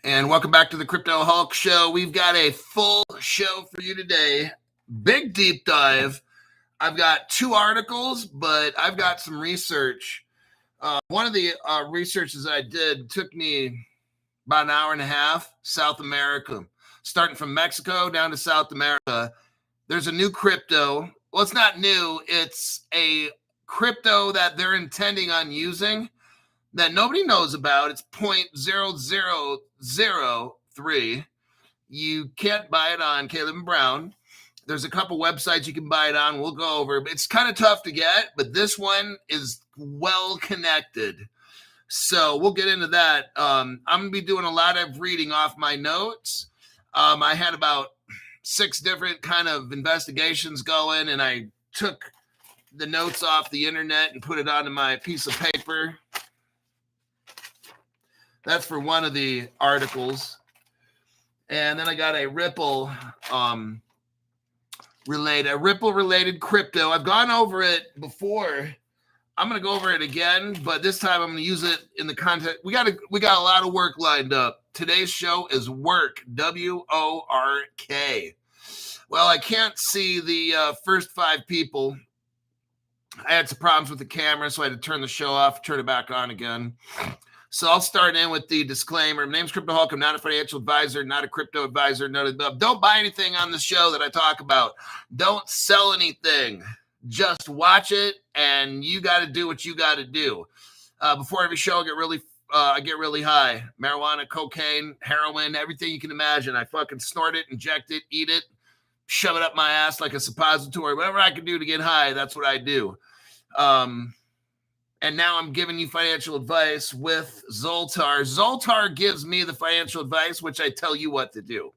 And welcome back to the Crypto Hulk Show. We've got a full show for you today. Big deep dive. I've got 2 articles, but I've got some research. One of the researches I did took me about an hour and a half. South America, starting from Mexico down to South America. There's a new crypto. Well, it's not new. It's a crypto that they're intending on using that nobody knows about. It's 0.0003. You can't buy it on Caleb and Brown. There's a couple websites you can buy it on. We'll go over, but it's kind of tough to get, but this one is well connected. So we'll get into that. I'm going to be doing a lot of reading off my notes. I had about 6 different kind of investigations going, and I took the notes off the internet and put it onto my piece of paper. That's for one of the articles. And then I got a Ripple related crypto. I've gone over it before. I'm going to go over it again, but this time I'm going to use it in the context. We got a lot of work lined up. Today's show is work, W-O-R-K. Well, I can't see the first 5 people. I had some problems with the camera, so I had to turn the show off, turn it back on again. So I'll start in with the disclaimer. My name's Crypto Hulk. I'm not a financial advisor, not a crypto advisor. Don't buy anything on the show that I talk about. Don't sell anything. Just watch it, and you got to do what you got to do. Before every show, I get really high. Marijuana, cocaine, heroin, everything you can imagine. I fucking snort it, inject it, eat it, shove it up my ass like a suppository. Whatever I can do to get high, that's what I do. And now I'm giving you financial advice with Zoltar. Zoltar gives me the financial advice, which I tell you what to do.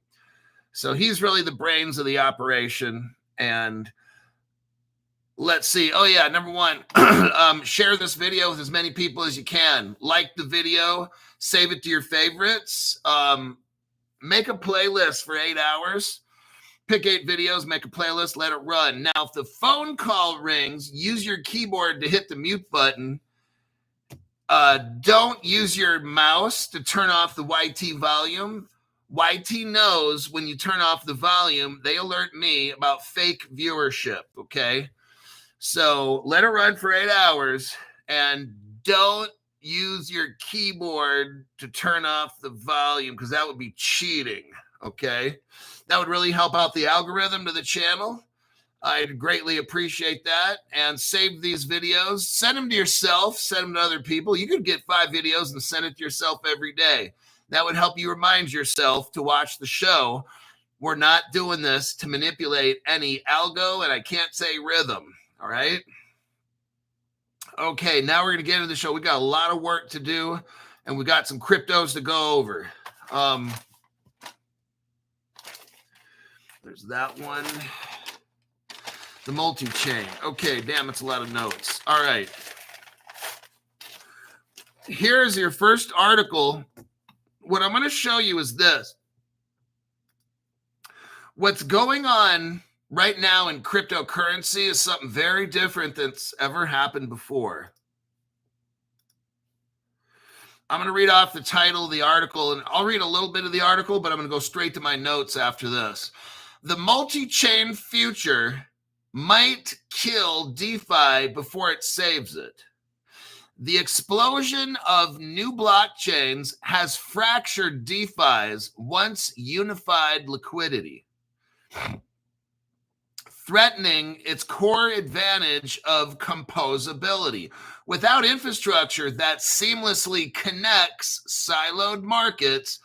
So he's really the brains of the operation. And let's see. Oh, yeah. Number 1, share this video with as many people as you can. Like the video. Save it to your favorites. Make a playlist for 8 hours. Pick 8 videos, make a playlist, let it run. Now, if the phone call rings, use your keyboard to hit the mute button. Don't use your mouse to turn off the YT volume. YT knows when you turn off the volume, they alert me about fake viewership, okay? So let it run for 8 hours, and don't use your keyboard to turn off the volume, because that would be cheating, okay? That would really help out the algorithm to the channel. I'd greatly appreciate that. And save these videos. Send them to yourself. Send them to other people. You could get 5 videos and send it to yourself every day. That would help you remind yourself to watch the show. We're not doing this to manipulate any algo, and I can't say rhythm. All right? Okay, now we're going to get into the show. We got a lot of work to do, and we got some cryptos to go over. There's that one. The multi-chain. Okay, damn, it's a lot of notes. All right. Here's your first article. What I'm going to show you is this. What's going on right now in cryptocurrency is something very different that's ever happened before. I'm going to read off the title of the article, and I'll read a little bit of the article, but I'm going to go straight to my notes after this. The multi-chain future might kill DeFi before it saves it. The explosion of new blockchains has fractured DeFi's once unified liquidity, threatening its core advantage of composability. Without infrastructure that seamlessly connects siloed markets,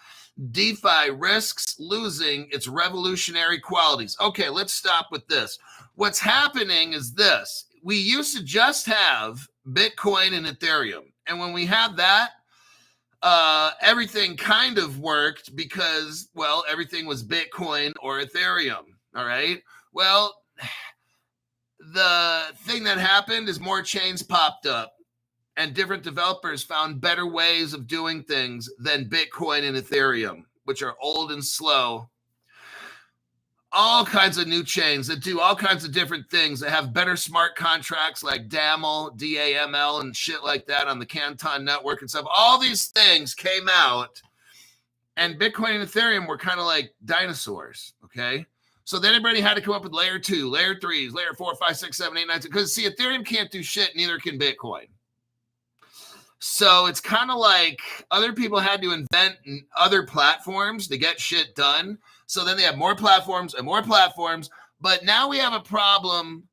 DeFi risks losing its revolutionary qualities. Okay, let's stop with this. What's happening is this. We used to just have Bitcoin and Ethereum. And when we had that, everything kind of worked because, well, everything was Bitcoin or Ethereum. All right. Well, the thing that happened is more chains popped up. And different developers found better ways of doing things than Bitcoin and Ethereum, which are old and slow. All kinds of new chains that do all kinds of different things that have better smart contracts like DAML, DAML, and shit like that on the Canton network and stuff. All these things came out, And Bitcoin and Ethereum were kind of like dinosaurs, okay? So then everybody had to come up with layer 2, layer 3s, layer 4, 5, 6, 7, 8, 9, because see, Ethereum can't do shit, neither can Bitcoin. So it's kind of like other people had to invent other platforms to get shit done. So then they have more platforms and more platforms. But now we have a problem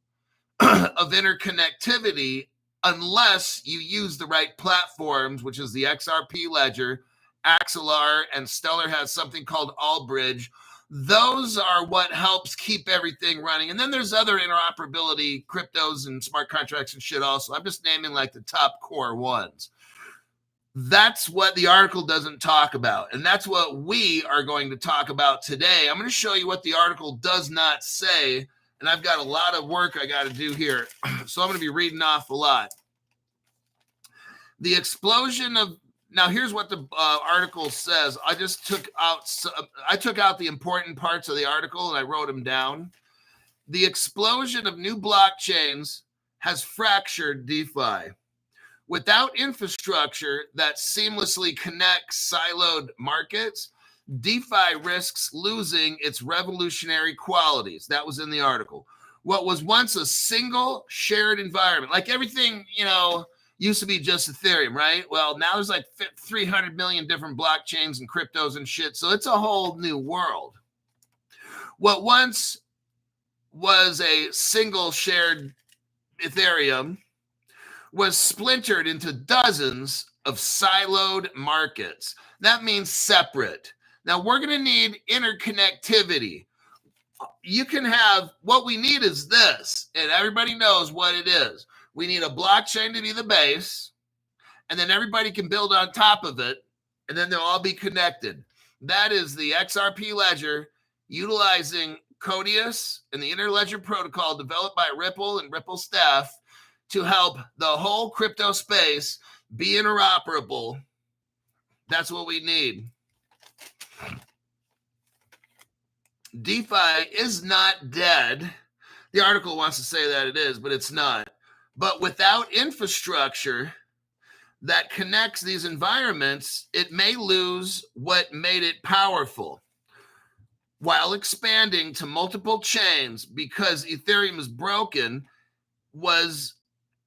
of interconnectivity unless you use the right platforms, which is the XRP ledger, Axelar, and Stellar has something called Allbridge. Those are what helps keep everything running. And then there's other interoperability, cryptos and smart contracts and shit also. I'm just naming like the top core ones. That's what the article doesn't talk about. And that's what we are going to talk about today. I'm going to show you what the article does not say. And I've got a lot of work I got to do here. So I'm going to be reading off a lot. The explosion of, now here's what the article says. I took out the important parts of the article and I wrote them down. The explosion of new blockchains has fractured DeFi. Without infrastructure that seamlessly connects siloed markets, DeFi risks losing its revolutionary qualities. That was in the article. What was once a single shared environment, like everything, used to be just Ethereum, right? Well, now there's like 300 million different blockchains and cryptos and shit. So it's a whole new world. What once was a single shared Ethereum was splintered into dozens of siloed markets. That means separate. Now we're going to need interconnectivity. You can have, what we need is this, and everybody knows what it is. We need a blockchain to be the base, and then everybody can build on top of it, and then they'll all be connected. That is the XRP ledger utilizing Codius and the Interledger protocol developed by Ripple and Ripple staff to help the whole crypto space be interoperable. That's what we need. DeFi is not dead. The article wants to say that it is, but it's not. But without infrastructure that connects these environments, it may lose what made it powerful. While expanding to multiple chains, because Ethereum is broken, was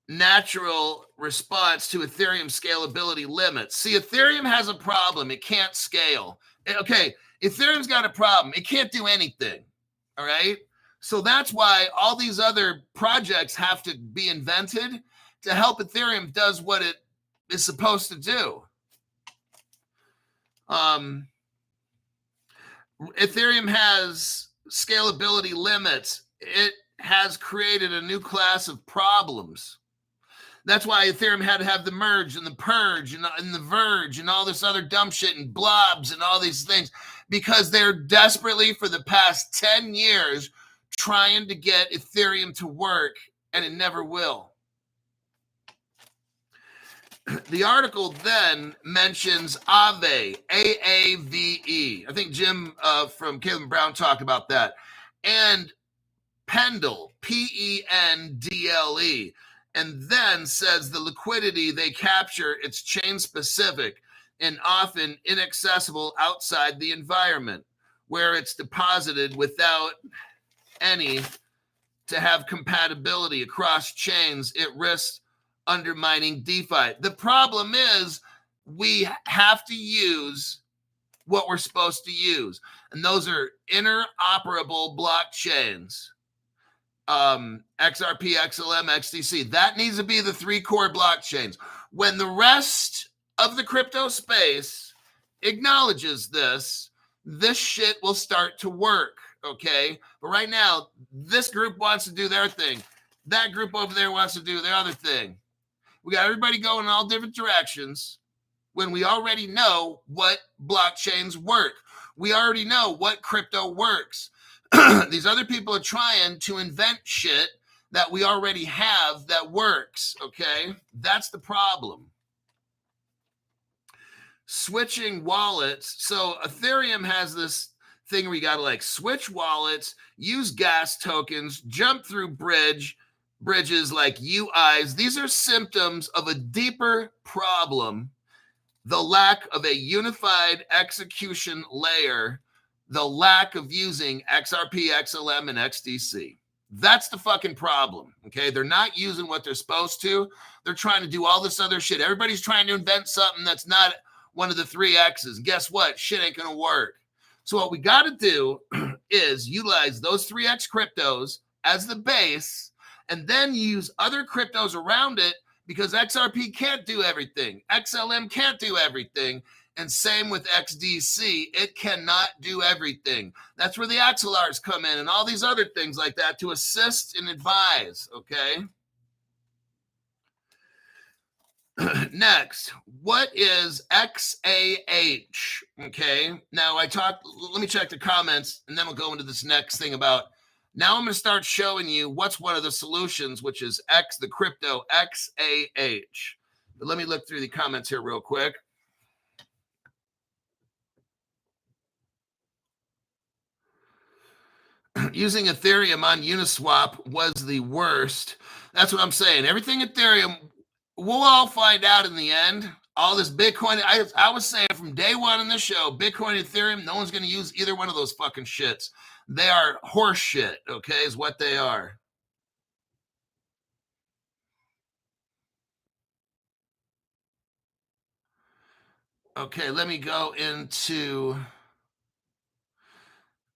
natural response to Ethereum scalability limits. See, Ethereum has a problem. It can't scale. Okay, Ethereum's got a problem. It can't do anything. All right? So that's why all these other projects have to be invented to help Ethereum does what it is supposed to do. Ethereum has scalability limits. It has created a new class of problems. That's why Ethereum had to have the merge and the purge and the verge and all this other dumb shit and blobs and all these things, because they're desperately for the past 10 years trying to get Ethereum to work, and it never will. The article then mentions Aave, A-A-V-E. I think Jim from Caleb Brown talked about that. And Pendle, P-E-N-D-L-E. And then says the liquidity they capture, it's chain specific and often inaccessible outside the environment where it's deposited without any to have compatibility across chains. It risks undermining DeFi. The problem is we have to use what we're supposed to use. And those are interoperable blockchains. XRP, XLM, XDC. That needs to be the 3 core blockchains. When the rest of the crypto space acknowledges this, this shit will start to work, okay? But right now, this group wants to do their thing. That group over there wants to do their other thing. We got everybody going in all different directions when we already know what blockchains work. We already know what crypto works. These other people are trying to invent shit that we already have that works, okay? That's the problem. Switching wallets. So Ethereum has this thing where you got to like switch wallets, use gas tokens, jump through bridges like UIs. These are symptoms of a deeper problem the lack of a unified execution layer, the lack of using XRP, XLM, and XDC. That's the fucking problem, okay? They're not using what they're supposed to. They're trying to do all this other shit. Everybody's trying to invent something that's not one of the 3 X's. Guess what? Shit ain't gonna work. So what we got to do is utilize those 3X cryptos as the base and then use other cryptos around it, because XRP can't do everything. XLM can't do everything. And same with XDC. It cannot do everything. That's where the XLRs come in and all these other things like that to assist and advise, okay? Next, what is XAH? Okay, now let me check the comments and then we'll go into this next thing about, now I'm going to start showing you what's one of the solutions, which is the crypto XAH. But let me look through the comments here real quick. Using Ethereum on Uniswap was the worst. That's what I'm saying. Everything Ethereum, we'll all find out in the end. All this Bitcoin, I was saying from day one in the show, Bitcoin and Ethereum, no one's going to use either one of those fucking shits. They are horse shit, okay, is what they are. Okay, let me go into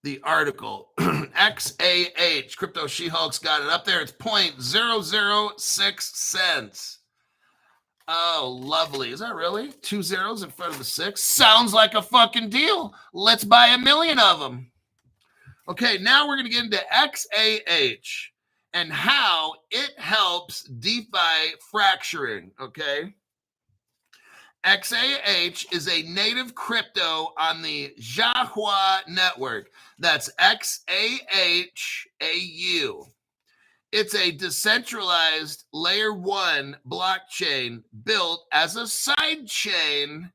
the article. XAH, Crypto She-Hulk's got it up there. It's 0.006 cents. Oh, lovely. Is that really? 2 zeros in front of the 6? Sounds like a fucking deal. Let's buy 1 million of them. Okay, now we're going to get into XAH and how it helps DeFi fracturing, okay? XAH is a native crypto on the Zhahua network. That's XAHAU. It's a decentralized layer 1 blockchain built as a side chain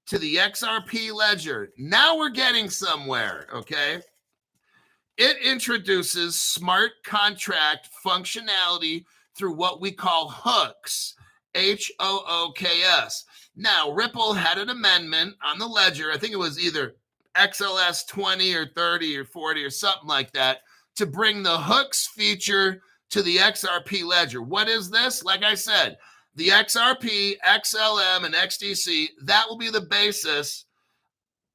to the XRP ledger. Now we're getting somewhere, okay? It introduces smart contract functionality through what we call hooks, HOOKS. Now, Ripple had an amendment on the ledger. I think it was either XLS 20 or 30 or 40 or something like that to bring the hooks feature to the XRP ledger. What is this? Like I said, the XRP, XLM, and XDC, that will be the basis.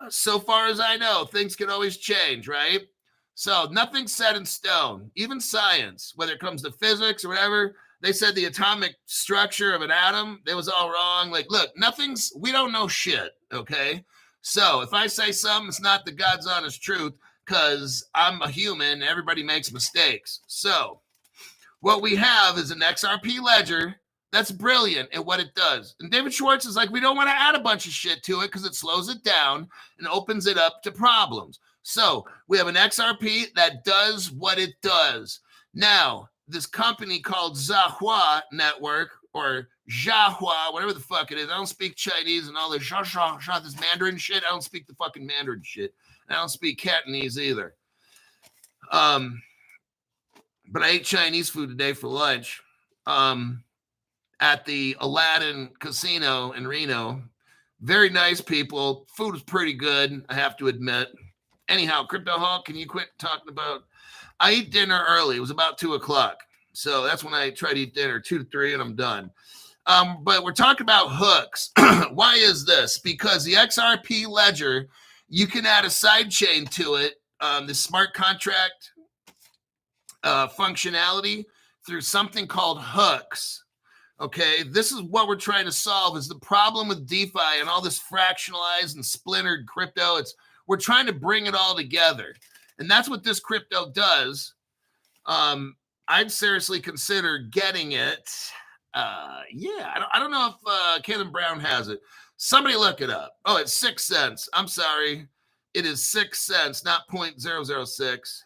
So far as I know, things can always change, right? So nothing's set in stone. Even science, whether it comes to physics or whatever, they said the atomic structure of an atom, it was all wrong. Like, look, we don't know shit, okay? So if I say something, it's not the God's honest truth, because I'm a human, everybody makes mistakes. So what we have is an XRP ledger that's brilliant at what it does. And David Schwartz is like, we don't want to add a bunch of shit to it because it slows it down and opens it up to problems. So we have an XRP that does what it does. Now, this company called Zhahua Network, or Zhahua, whatever the fuck it is. I don't speak Chinese and all this this Mandarin shit. I don't speak the fucking Mandarin shit. I don't speak Cantonese either. But I ate Chinese food today for lunch at the Aladdin Casino in Reno. Very nice people. Food was pretty good, I have to admit. Anyhow, Crypto Hawk, can you quit talking about? I eat dinner early. It was about 2 o'clock. So that's when I try to eat dinner, 2 to 3, and I'm done. But we're talking about hooks. Why is this? Because the XRP ledger, you can add a side chain to it, the smart contract functionality through something called hooks. Okay, this is what we're trying to solve, is the problem with DeFi and all this fractionalized and splintered crypto. We're trying to bring it all together. And that's what this crypto does. I'd seriously consider getting it. Yeah, I don't know if Kevin Brown has it. Somebody look it up. Oh, it's 6 cents. I'm sorry. It is 6 cents, not 0.006.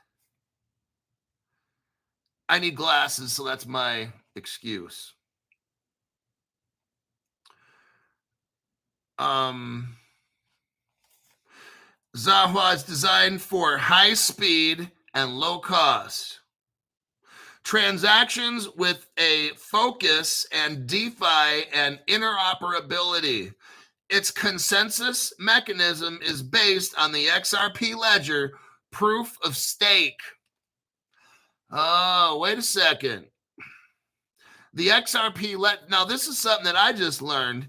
I need glasses, so that's my excuse. Zahua is designed for high speed and low cost transactions with a focus and DeFi and interoperability. its consensus mechanism is based on the XRP ledger proof of stake. Oh, wait a second. The XRP now this is something that I just learned.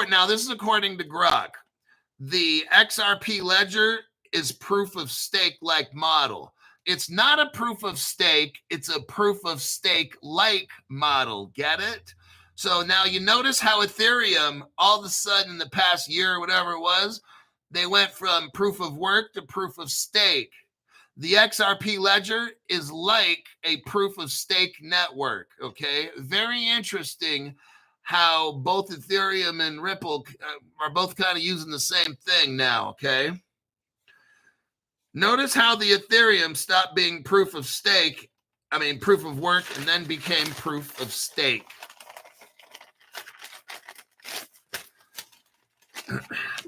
Now this is according to Grok. The XRP ledger is proof of stake like model. It's not a proof of stake, it's a proof of stake like model. Get it? So now you notice how Ethereum, all of a sudden in the past year or whatever it was, they went from proof of work to proof of stake. The XRP ledger is like a proof of stake network, okay? Very interesting how both Ethereum and Ripple are both kind of using the same thing now, okay? Notice how the Ethereum stopped being proof of work, and then became proof of stake.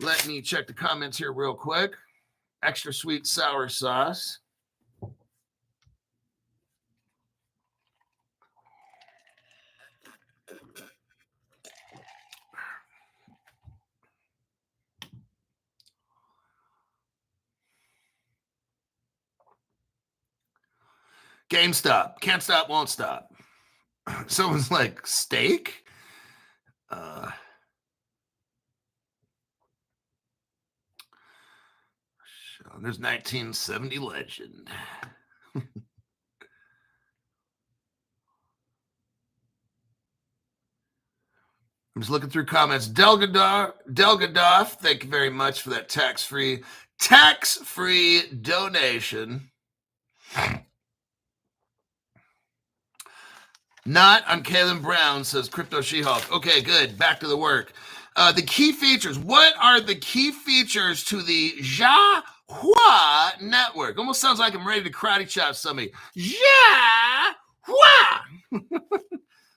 Let me check the comments here real quick. Extra sweet sour sauce. GameStop. Can't stop, won't stop. Someone's like, steak? There's 1970 legend. I'm just looking through comments. Delgadoff, thank you very much for that tax-free donation. Not on Kalen Brown, says Crypto She-Hulk. Okay, good. Back to the work. The key features. What are the key features to the Jahua network? Almost sounds like I'm ready to karate chop somebody. Jahua!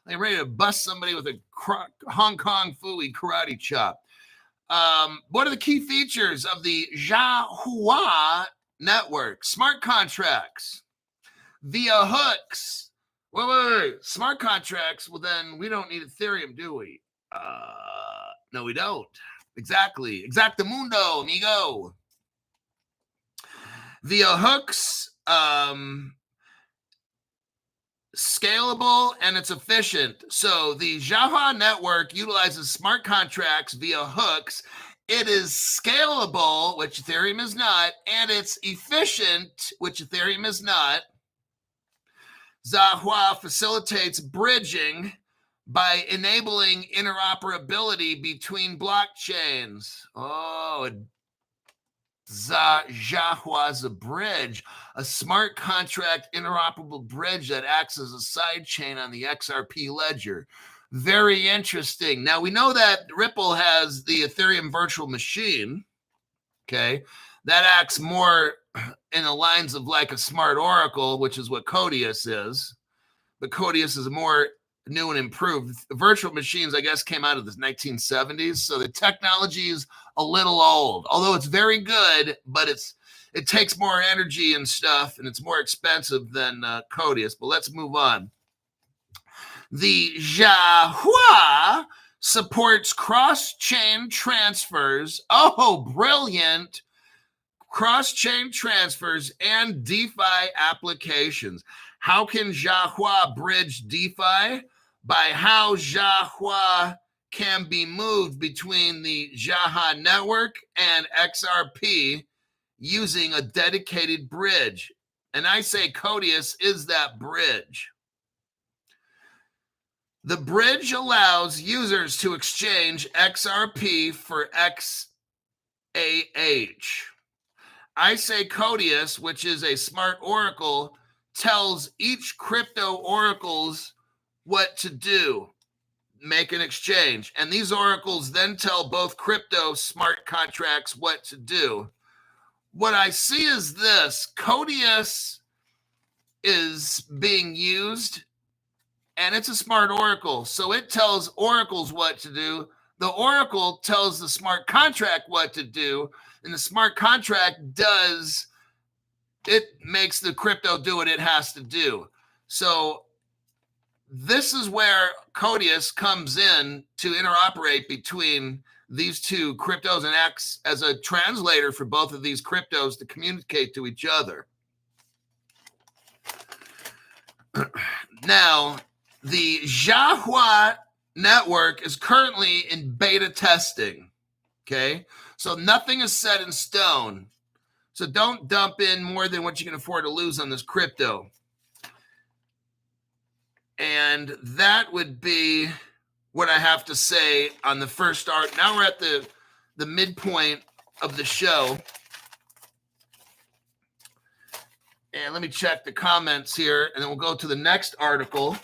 I'm ready to bust somebody with a Hong Kong Phooey karate chop. What are the key features of the Jahua network? Smart contracts via hooks. Wait. Smart contracts. Well, then we don't need Ethereum, do we? No, we don't. Exactly. Exactamundo, amigo. Via hooks, scalable, and it's efficient. So the Jahua network utilizes smart contracts via hooks. It is scalable, which Ethereum is not, and it's efficient, which Ethereum is not. Jahua facilitates bridging by enabling interoperability between blockchains. Oh, Jahua is a bridge, a smart contract interoperable bridge that acts as a side chain on the XRP ledger. Very interesting. Now, we know that Ripple has the Ethereum virtual machine, okay? That acts more in the lines of like a smart oracle, which is what Codius is. But Codius is more new and improved. Virtual machines, I guess, came out of the 1970s. So the technology is a little old, although it's very good, but it takes more energy and stuff, and it's more expensive than Codius. But let's move on. The Jahua supports cross-chain transfers. Oh, brilliant. Cross-chain transfers and DeFi applications. How can Jahua bridge DeFi? By how Jahua can be moved between the Jahua network and XRP using a dedicated bridge. And I say Codius is that bridge. The bridge allows users to exchange XRP for XAH. I say Codius, which is a smart oracle, tells each crypto oracles what to do, make an exchange. And these oracles then tell both crypto smart contracts what to do. What I see is this: Codius is being used, and it's a smart oracle. So it tells oracles what to do. The oracle tells the smart contract what to do, and the smart contract makes the crypto do what it has to do. So this is where Codius comes in to interoperate between these two cryptos and X as a translator for both of these cryptos to communicate to each other. Now, the Jiahua network is currently in beta testing, okay? So nothing is set in stone. So don't dump in more than what you can afford to lose on this crypto. And that would be what I have to say on the first start. Now we're at the midpoint of the show. And let me check the comments here, and then we'll go to the next article.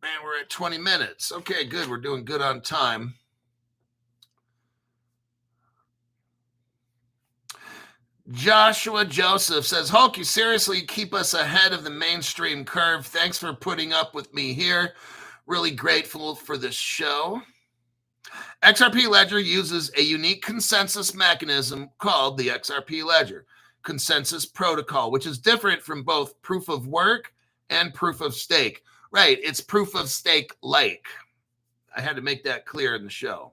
Man, we're at 20 minutes. Okay, good. We're doing good on time. Joshua Joseph says, Hulk, you seriously keep us ahead of the mainstream curve. Thanks for putting up with me here. Really grateful for this show. XRP Ledger uses a unique consensus mechanism called the XRP Ledger Consensus Protocol, which is different from both proof of work and proof of stake. Right, it's proof of stake like. I had to make that clear in the show.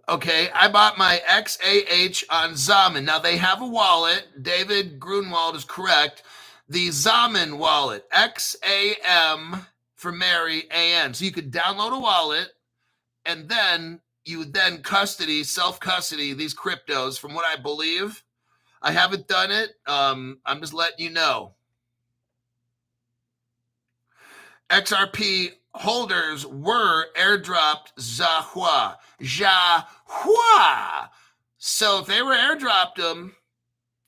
Okay, I bought my XAH on Zaman. Now, they have a wallet. David Grunwald is correct. The Zaman wallet, XAM for Mary, AN. So you could download a wallet, and then you would then self-custody these cryptos from what I believe. I haven't done it. I'm just letting you know. XRP holders were airdropped Jiahua. So if they were airdropped them,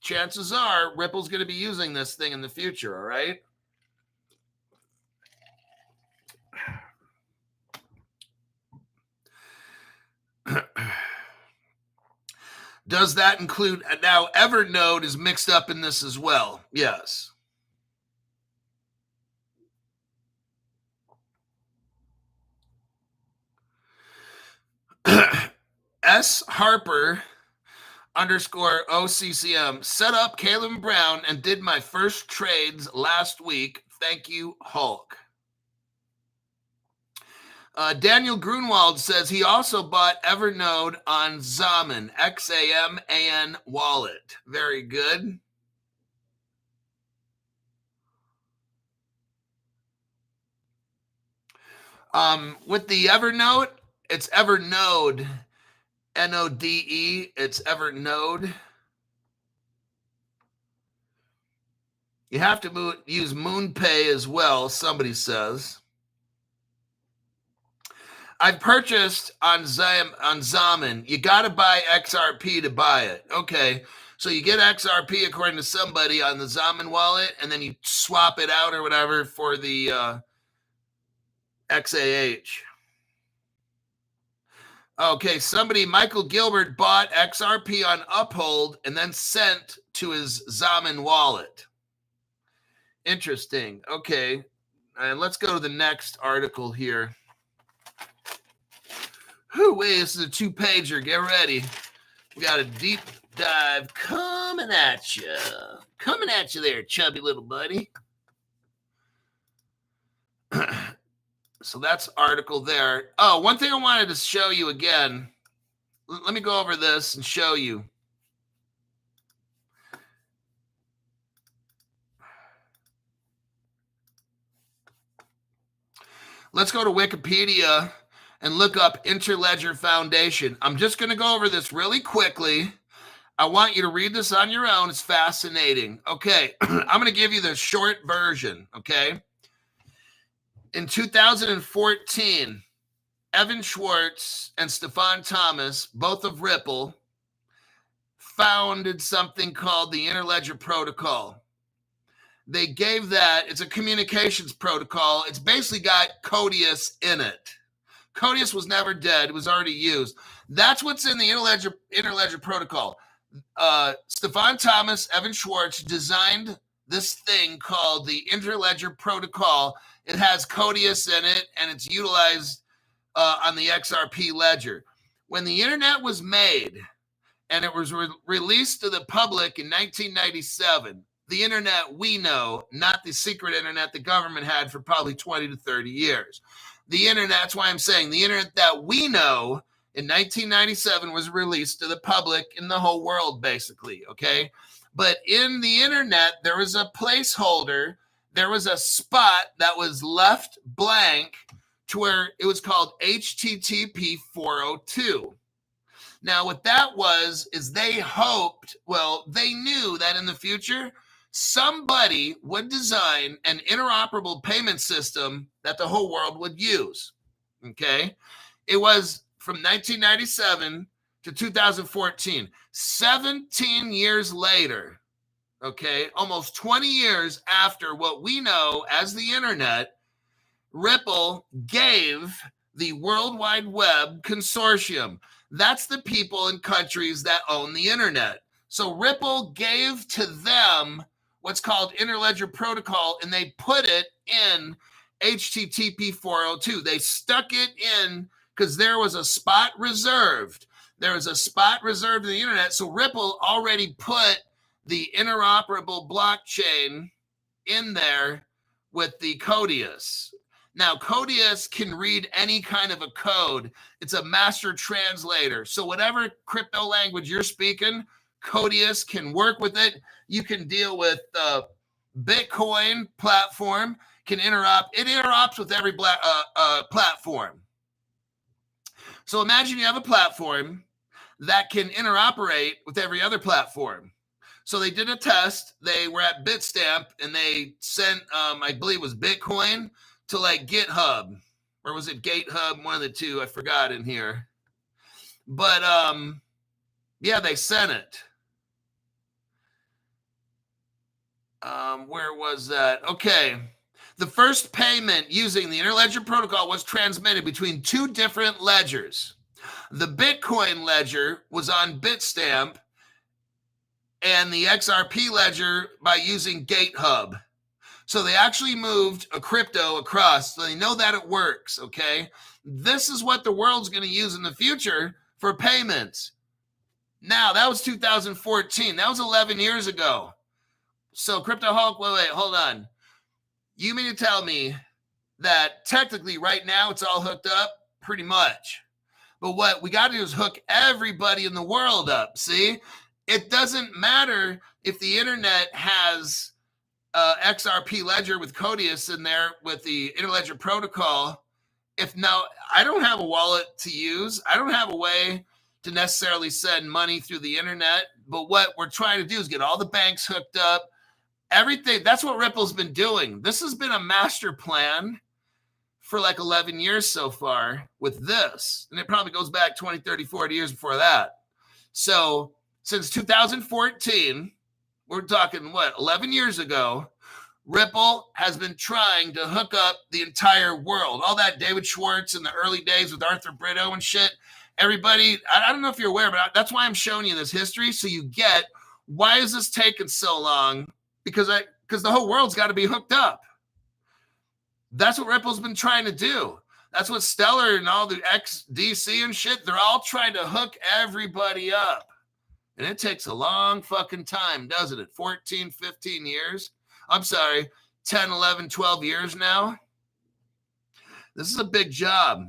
chances are Ripple's going to be using this thing in the future, all right? Does that include, now Evernote is mixed up in this as well? Yes. S Harper _ OCCM set up Caleb Brown and did my first trades last week. Thank you, Hulk. Daniel Grunwald says he also bought Evernote on Zaman, XAMAN wallet. Very good. With the Evernote, it's Evernote, Node. It's Evernote. You have to use MoonPay as well, somebody says. I've purchased on Zaman. You got to buy XRP to buy it. Okay, so you get XRP according to somebody on the Zaman wallet, and then you swap it out or whatever for the XAH. Okay, Michael Gilbert bought XRP on Uphold and then sent to his Zaman wallet. Interesting. Okay, and let's go to the next article here. Wait, this is a 2-pager. Get ready. We got a deep dive coming at you. Coming at you there, chubby little buddy. So that's article there. Oh, one thing I wanted to show you again. Let me go over this and show you. Let's go to Wikipedia and look up Interledger Foundation. I'm just going to go over this really quickly. I want you to read this on your own. It's fascinating. Okay, I'm going to give you the short version, okay? In 2014, Evan Schwartz and Stefan Thomas, both of Ripple, founded something called the Interledger Protocol. They gave that, it's a communications protocol. It's basically got Codius in it. Codius was never dead. It was already used. That's what's in the Interledger Protocol. Stefan Thomas, Evan Schwartz designed this thing called the Interledger Protocol. It has Codius in it, and it's utilized on the XRP ledger. When the internet was made and it was released to the public in 1997, The internet we know, not the secret internet the government had for probably 20 to 30 years. The internet, that's why I'm saying the internet that we know in 1997 was released to the public in the whole world, basically, okay? But in the internet, there was a placeholder, there was a spot that was left blank to where it was called HTTP 402. Now, what that was is they hoped, well, they knew that in the future, somebody would design an interoperable payment system that the whole world would use, okay? It was from 1997 to 2014, 17 years later, okay, almost 20 years after what we know as the internet, Ripple gave the World Wide Web Consortium. That's the people in countries that own the internet. So Ripple gave to them what's called Interledger protocol, and they put it in HTTP 402. They stuck it in because there was a spot reserved. There was a spot reserved in the internet. So Ripple already put the interoperable blockchain in there with the Codius. Now, Codius can read any kind of a code. It's a master translator. So whatever crypto language you're speaking, Codius can work with it. You can deal with Bitcoin platform, can interop. It interops with every platform. So imagine you have a platform that can interoperate with every other platform. So they did a test. They were at Bitstamp and they sent, I believe it was Bitcoin to like GitHub, or was it GateHub? One of the two, I forgot in here. But yeah, they sent it. Where was that? Okay. The first payment using the Interledger protocol was transmitted between two different ledgers. The Bitcoin ledger was on Bitstamp and the XRP ledger by using GateHub. So they actually moved a crypto across. So they know that it works, okay? This is what the world's going to use in the future for payments. Now, that was 2014. That was 11 years ago. So Crypto Hulk, wait, hold on. You mean to tell me that technically right now it's all hooked up? Pretty much. But what we got to do is hook everybody in the world up, see? It doesn't matter if the internet has XRP ledger with Codius in there with the Interledger protocol. If now I don't have a wallet to use, I don't have a way to necessarily send money through the internet. But what we're trying to do is get all the banks hooked up. Everything. That's what Ripple's been doing. This has been a master plan for like 11 years so far with this. And it probably goes back 20, 30, 40 years before that. So since 2014, we're talking, 11 years ago, Ripple has been trying to hook up the entire world. All that David Schwartz in the early days with Arthur Brito and shit. Everybody, I don't know if you're aware, but that's why I'm showing you this history so you get why is this taking so long? Because the whole world's got to be hooked up. That's what Ripple's been trying to do. That's what Stellar and all the XDC and shit, they're all trying to hook everybody up. And it takes a long fucking time, doesn't it? 14, 15 years. I'm sorry, 10, 11, 12 years now. This is a big job.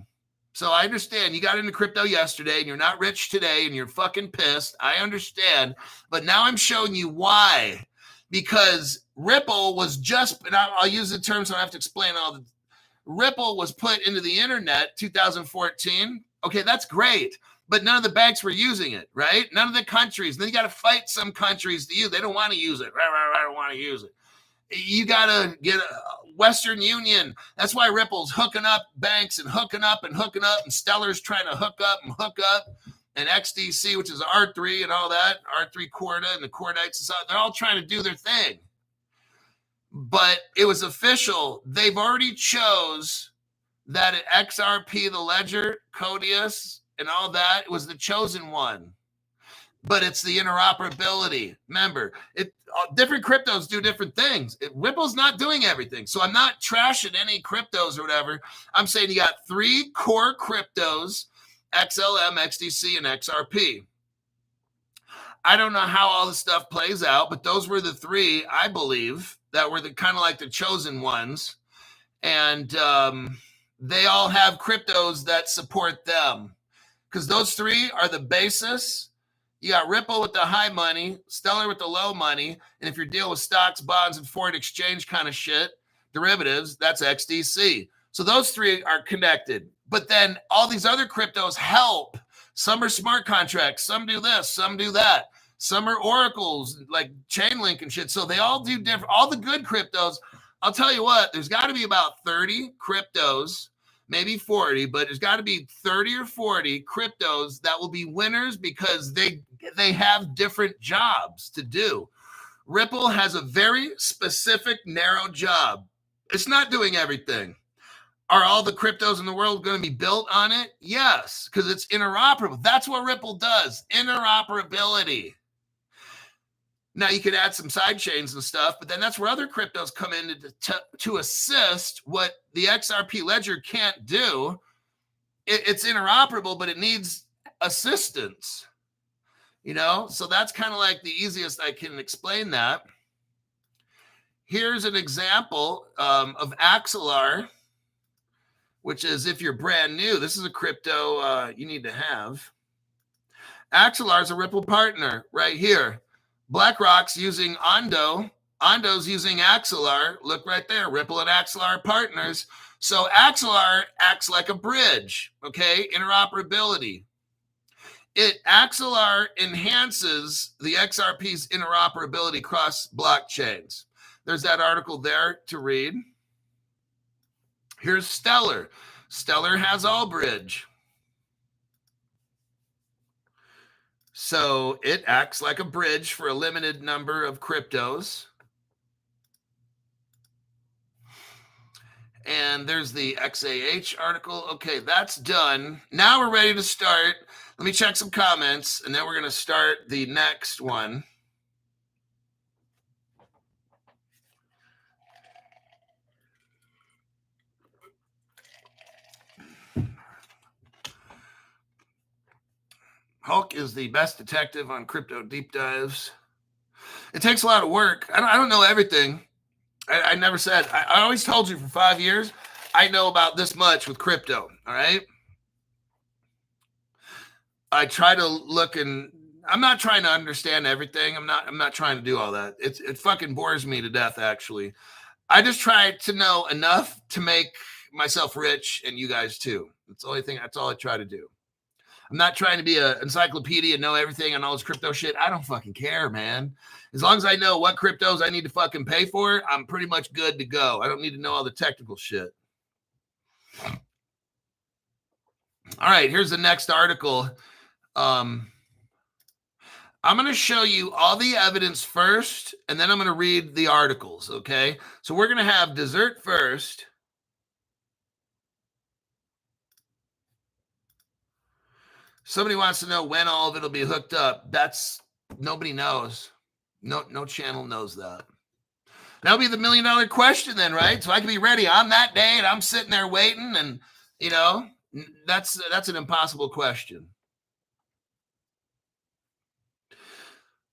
So I understand you got into crypto yesterday and you're not rich today and you're fucking pissed. I understand. But now I'm showing you why. Because Ripple was just, and I'll use the term so I don't have to explain all the, Ripple was put into the internet 2014. Okay, that's great. But none of the banks were using it, right? None of the countries. Then you got to fight some countries to use. They don't want to use it. I don't want to use it. You got to get a Western Union. That's why Ripple's hooking up banks and hooking up. And Stellar's trying to hook up. And XDC, which is R3 and all that, R3 Corda and the Cordites Society, they're all trying to do their thing. But it was official. They've already chose that at XRP, the ledger, Codius, and all that, it was the chosen one. But it's the interoperability. Remember, different cryptos do different things. Ripple's not doing everything. So I'm not trashing any cryptos or whatever. I'm saying you got three core cryptos, XLM, XDC, and XRP. I don't know how all this stuff plays out, but those were the three, I believe, that were the kind of like the chosen ones. And they all have cryptos that support them, because those three are the basis. You got Ripple with the high money, Stellar with the low money, and if you're dealing with stocks, bonds, and foreign exchange kind of shit, derivatives, that's XDC. So those three are connected. But then all these other cryptos help. Some are smart contracts, some do this, some do that. Some are oracles like Chainlink and shit. So they all do different. All the good cryptos, I'll tell you what, there's got to be about 30 cryptos, maybe 40, but there's got to be 30 or 40 cryptos that will be winners because they have different jobs to do. Ripple has a very specific, narrow job. It's not doing everything. Are all the cryptos in the world going to be built on it? Yes, because it's interoperable. That's what Ripple does, interoperability. Now, you could add some side chains and stuff, but then that's where other cryptos come in to assist what the XRP ledger can't do. It's interoperable, but it needs assistance, you know? So that's kind of like the easiest I can explain that. Here's an example of Axelar, which is if you're brand new, this is a crypto you need to have. Axelar is a Ripple partner right here. BlackRock's using Ondo. Ondo's using Axelar. Look right there, Ripple and Axelar partners. So Axelar acts like a bridge, okay? Interoperability. Axelar enhances the XRP's interoperability across blockchains. There's that article there to read. Here's Stellar. Stellar has Allbridge. So it acts like a bridge for a limited number of cryptos. And there's the XAH article. Okay, that's done. Now we're ready to start. Let me check some comments, and then we're going to start the next one. Hulk is the best detective on crypto deep dives. It takes a lot of work. I don't know everything. I never said. I always told you for 5 years, I know about this much with crypto. All right. I try to look, and I'm not trying to understand everything. I'm not trying to do all that. It fucking bores me to death, actually. I just try to know enough to make myself rich and you guys too. That's the only thing. That's all I try to do. I'm not trying to be an encyclopedia and know everything and all this crypto shit. I don't fucking care, man. As long as I know what cryptos I need to fucking pay for, I'm pretty much good to go. I don't need to know all the technical shit. All right, here's the next article. I'm going to show you all the evidence first, and then I'm going to read the articles, okay? So we're going to have dessert first. Somebody wants to know when all of it will be hooked up. That's nobody knows. No channel knows that. That'll be the $1 million question then, right? So I can be ready on that day, and I'm sitting there waiting, and you know, that's an impossible question.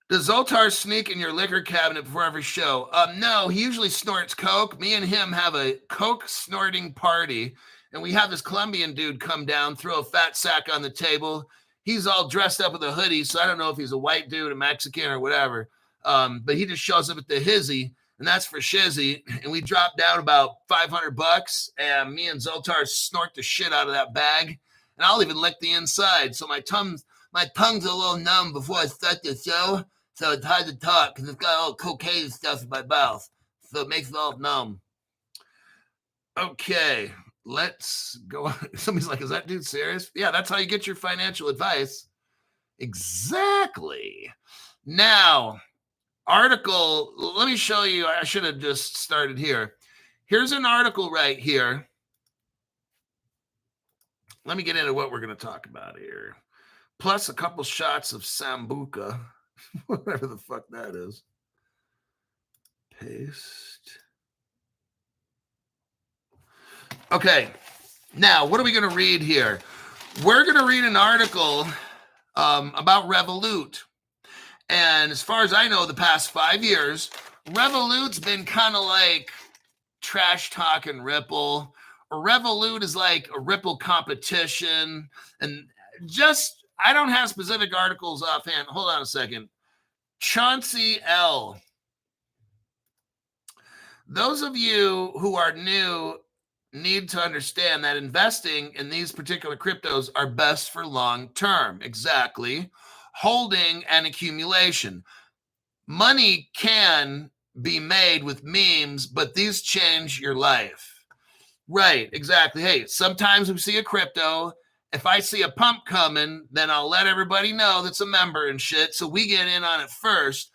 Does Zoltar sneak in your liquor cabinet before every show? No, he usually snorts coke. Me and him have a coke snorting party. And we have this Colombian dude come down, throw a fat sack on the table. He's all dressed up with a hoodie, so I don't know if he's a white dude, a Mexican, or whatever. But he just shows up at the hizzy, and that's for shizzy. And we drop down about $500, and me and Zoltar snort the shit out of that bag. And I'll even lick the inside. So my tongue's a little numb before I start the show, so it's hard to talk because it's got all cocaine stuff in my mouth. So it makes it all numb. Okay. Let's go. Somebody's like, is that dude serious? Yeah, that's how you get your financial advice. Exactly. Now, article, let me show you. I should have just started here. Here's an article right here. Let me get into what we're going to talk about here. Plus a couple shots of Sambuca, whatever the fuck that is. Paste. Okay, now what are we going to read here? We're going to read an article about Revolut. And as far as I know, the past 5 years, Revolut's been kind of like trash talking Ripple. Or Revolut is like a Ripple competition. And just, I don't have specific articles offhand. Hold on a second. Chauncey L. Those of you who are new need to understand that investing in these particular cryptos are best for long term. Exactly. Holding and accumulation. Money can be made with memes, but these change your life. Right, exactly. Hey, sometimes we see a crypto. If I see a pump coming, then I'll let everybody know that's a member and shit. So we get in on it first.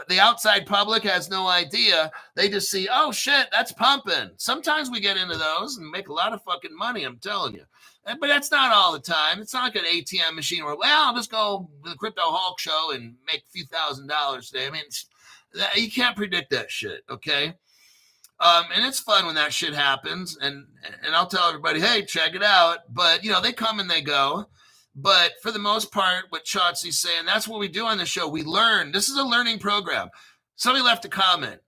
The outside public has no idea. They just see, oh shit, that's pumping. Sometimes we get into those and make a lot of fucking money, I'm telling you. But that's not all the time. It's not like an ATM machine where, well, I'll just go to the Crypto Hulk show and make a few $1,000s today. I mean, you can't predict that shit, okay? And it's fun when that shit happens. And I'll tell everybody, hey, check it out. But, they come and they go. But for the most part, what Chauncey's saying, that's what we do on the show. We learn. This is a learning program. Somebody left a comment.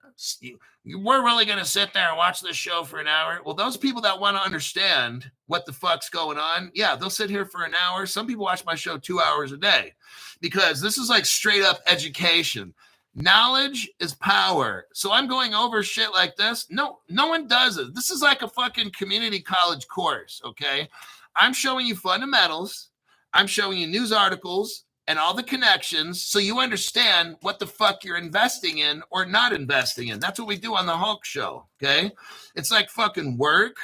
We're really going to sit there and watch this show for an hour. Well, those people that want to understand what the fuck's going on, yeah, they'll sit here for an hour. Some people watch my show 2 hours a day because this is like straight up education. Knowledge is power. So I'm going over shit like this. No one does it. This is like a fucking community college course, okay? I'm showing you fundamentals. I'm showing you news articles and all the connections so you understand what the fuck you're investing in or not investing in. That's what we do on the Hulk show, okay? It's like fucking work.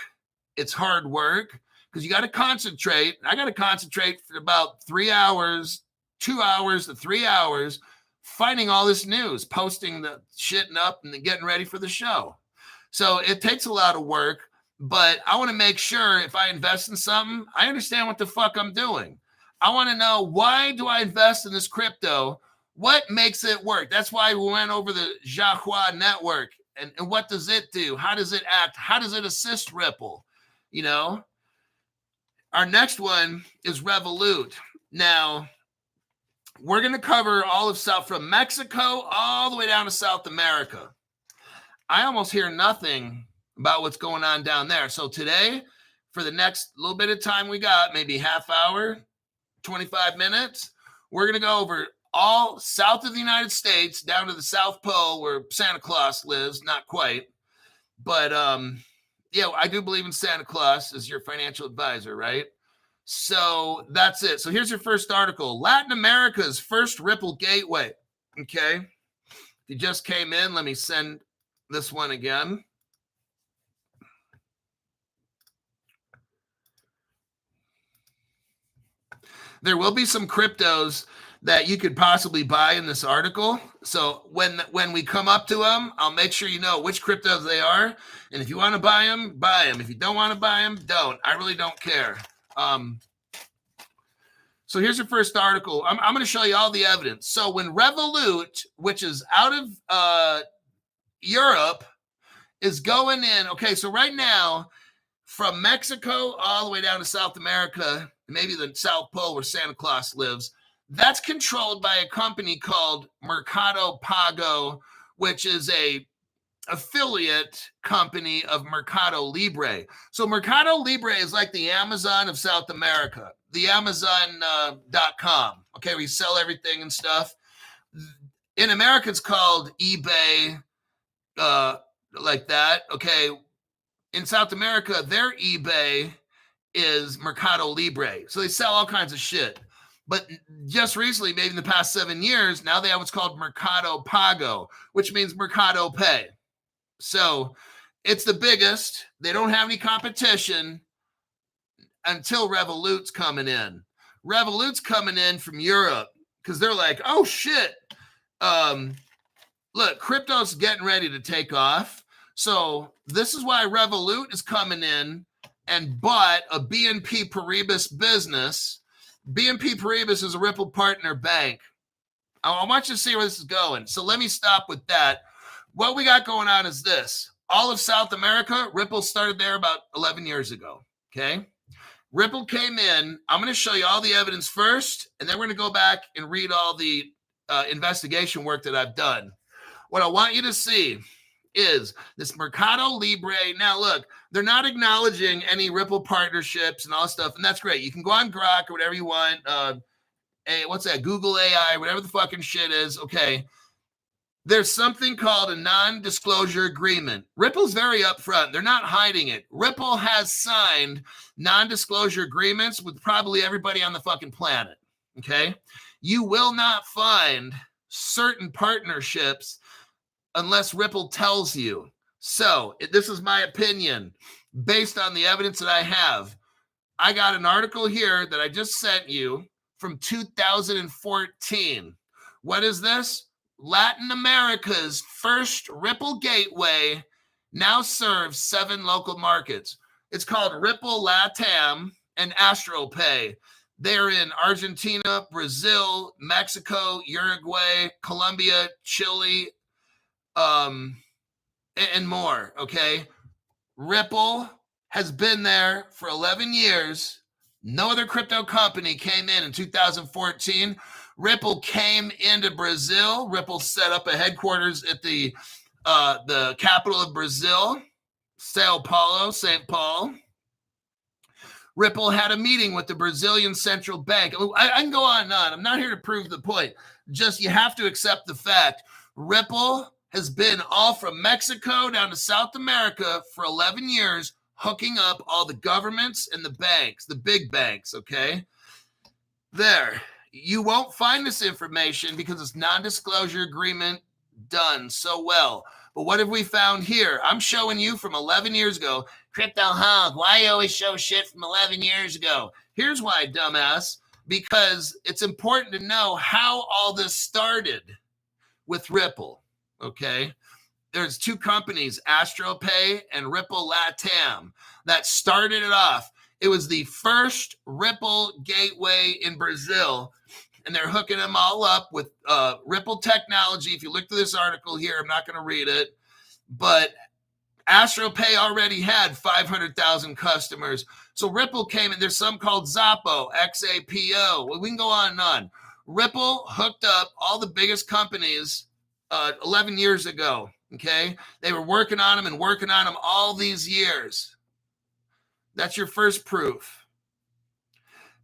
It's hard work because you got to concentrate. I got to concentrate for about 3 hours, 2 hours to 3 hours, finding all this news, posting the shitting up and then getting ready for the show. So it takes a lot of work, but I want to make sure if I invest in something, I understand what the fuck I'm doing. I want to know, why do I invest in this crypto? What makes it work? That's why we went over the HBAR network and what does it do? How does it act? How does it assist Ripple? Our next one is Revolut. Now, we're going to cover all of South, from Mexico all the way down to South America. I almost hear nothing about what's going on down there. So today, for the next little bit of time we got, maybe half hour, 25 minutes, we're going to go over all south of the United States down to the South Pole where Santa Claus lives. Not quite. But, I do believe in Santa Claus as your financial advisor, right? So that's it. So here's your first article. Latin America's first Ripple gateway. Okay. If you just came in, let me send this one again. There will be some cryptos that you could possibly buy in this article. So when we come up to them, I'll make sure you know which cryptos they are. And if you want to buy them, buy them. If you don't want to buy them, don't. I really don't care. So here's your first article. I'm going to show you all the evidence. So when Revolut, which is out of Europe, is going in, okay, so right now, from Mexico all the way down to South America, maybe the South Pole where Santa Claus lives, that's controlled by a company called Mercado Pago, which is a affiliate company of Mercado Libre. So Mercado Libre is like the Amazon of South America, the Amazon.com, okay, where you sell everything and stuff. In America, it's called eBay, like that, okay. In South America, their eBay is Mercado Libre. So they sell all kinds of shit. But just recently, maybe in the past 7 years, now they have what's called Mercado Pago, which means Mercado Pay. So it's the biggest. They don't have any competition until Revolut's coming in. Revolut's coming in from Europe because they're like, oh, shit. Look, crypto's getting ready to take off. So this is why Revolut is coming in and bought a BNP Paribas business. BNP Paribas is a Ripple partner bank. I want you to see where this is going. So let me stop with that. What we got going on is this. All of South America, Ripple started there about 11 years ago, okay? Ripple came in. I'm going to show you all the evidence first, and then we're going to go back and read all the investigation work that I've done. What I want you to see is this Mercado Libre. Now, look, they're not acknowledging any Ripple partnerships and all this stuff, and that's great. You can go on Grok or whatever you want. What's that? Google AI, whatever the fucking shit is. Okay. There's something called a non-disclosure agreement. Ripple's very upfront. They're not hiding it. Ripple has signed non-disclosure agreements with probably everybody on the fucking planet. Okay. You will not find certain partnerships unless Ripple tells you. So this is my opinion based on the evidence that I have. I got an article here that I just sent you from 2014. What is this? Latin America's first Ripple gateway now serves 7 local markets. It's called Ripple LATAM and AstroPay. They're in Argentina, Brazil, Mexico, Uruguay, Colombia, Chile, and more, okay? Ripple has been there for 11 years. No other crypto company came in 2014. Ripple came into Brazil. Ripple set up a headquarters at the capital of Brazil, Sao Paulo, St. Paul. Ripple had a meeting with the Brazilian Central Bank. I can go on and on. I'm not here to prove the point. Just you have to accept the fact. Ripple has been all from Mexico down to South America for 11 years, hooking up all the governments and the banks, the big banks, okay? There. You won't find this information because it's non-disclosure agreement done so well. But what have we found here? I'm showing you from 11 years ago. Crypto Hog, why you always show shit from 11 years ago? Here's why, dumbass. Because it's important to know how all this started with Ripple, okay? There's 2 companies, AstroPay and Ripple LATAM, that started it off. It was the first Ripple gateway in Brazil, and they're hooking them all up with Ripple technology. If you look through this article here, I'm not going to read it, but AstroPay already had 500,000 customers. So Ripple came in. There's some called Xapo, XAPO. Well, we can go on and on. Ripple hooked up all the biggest companies 11 years ago, okay? They were working on them all these years. That's your first proof.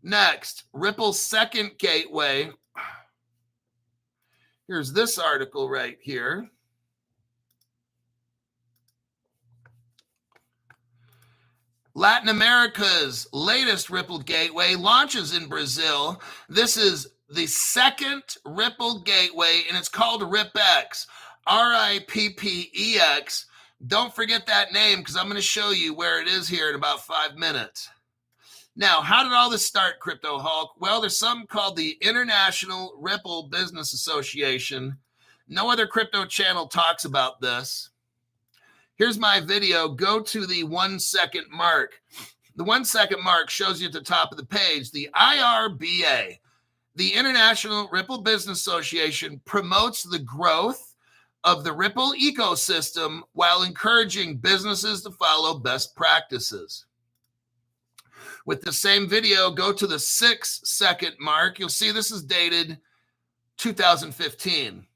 Next, Ripple's second gateway. Here's this article right here. Latin America's latest Ripple gateway launches in Brazil. This is the second Ripple gateway, and it's called RipX, RIPPEX. Don't forget that name because I'm going to show you where it is here in about 5 minutes. Now, how did all this start, Crypto Hulk? Well, there's something called the International Ripple Business Association. No other crypto channel talks about this. Here's my video. Go to the 1 second mark. The 1 second mark shows you at the top of the page, the IRBA, the International Ripple Business Association, promotes the growth of the Ripple ecosystem while encouraging businesses to follow best practices. With the same video, go to the 6 second mark. You'll see this is dated 2015.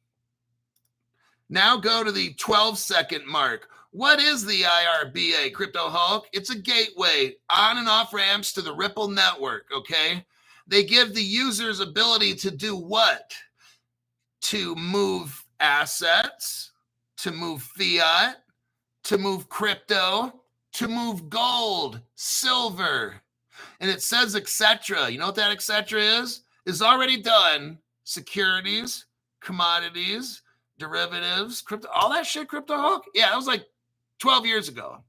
Now go to the 12 second mark. What is the IRBA, Crypto Hulk? It's a gateway, on and off ramps to the Ripple network, okay? They give the users ability to do what? To move assets, to move fiat, to move crypto, to move gold, silver. And it says etc. You know what that etc. is? It's already done. Securities, commodities, derivatives, crypto, all that shit, Crypto Hulk? Yeah, that was like 12 years ago.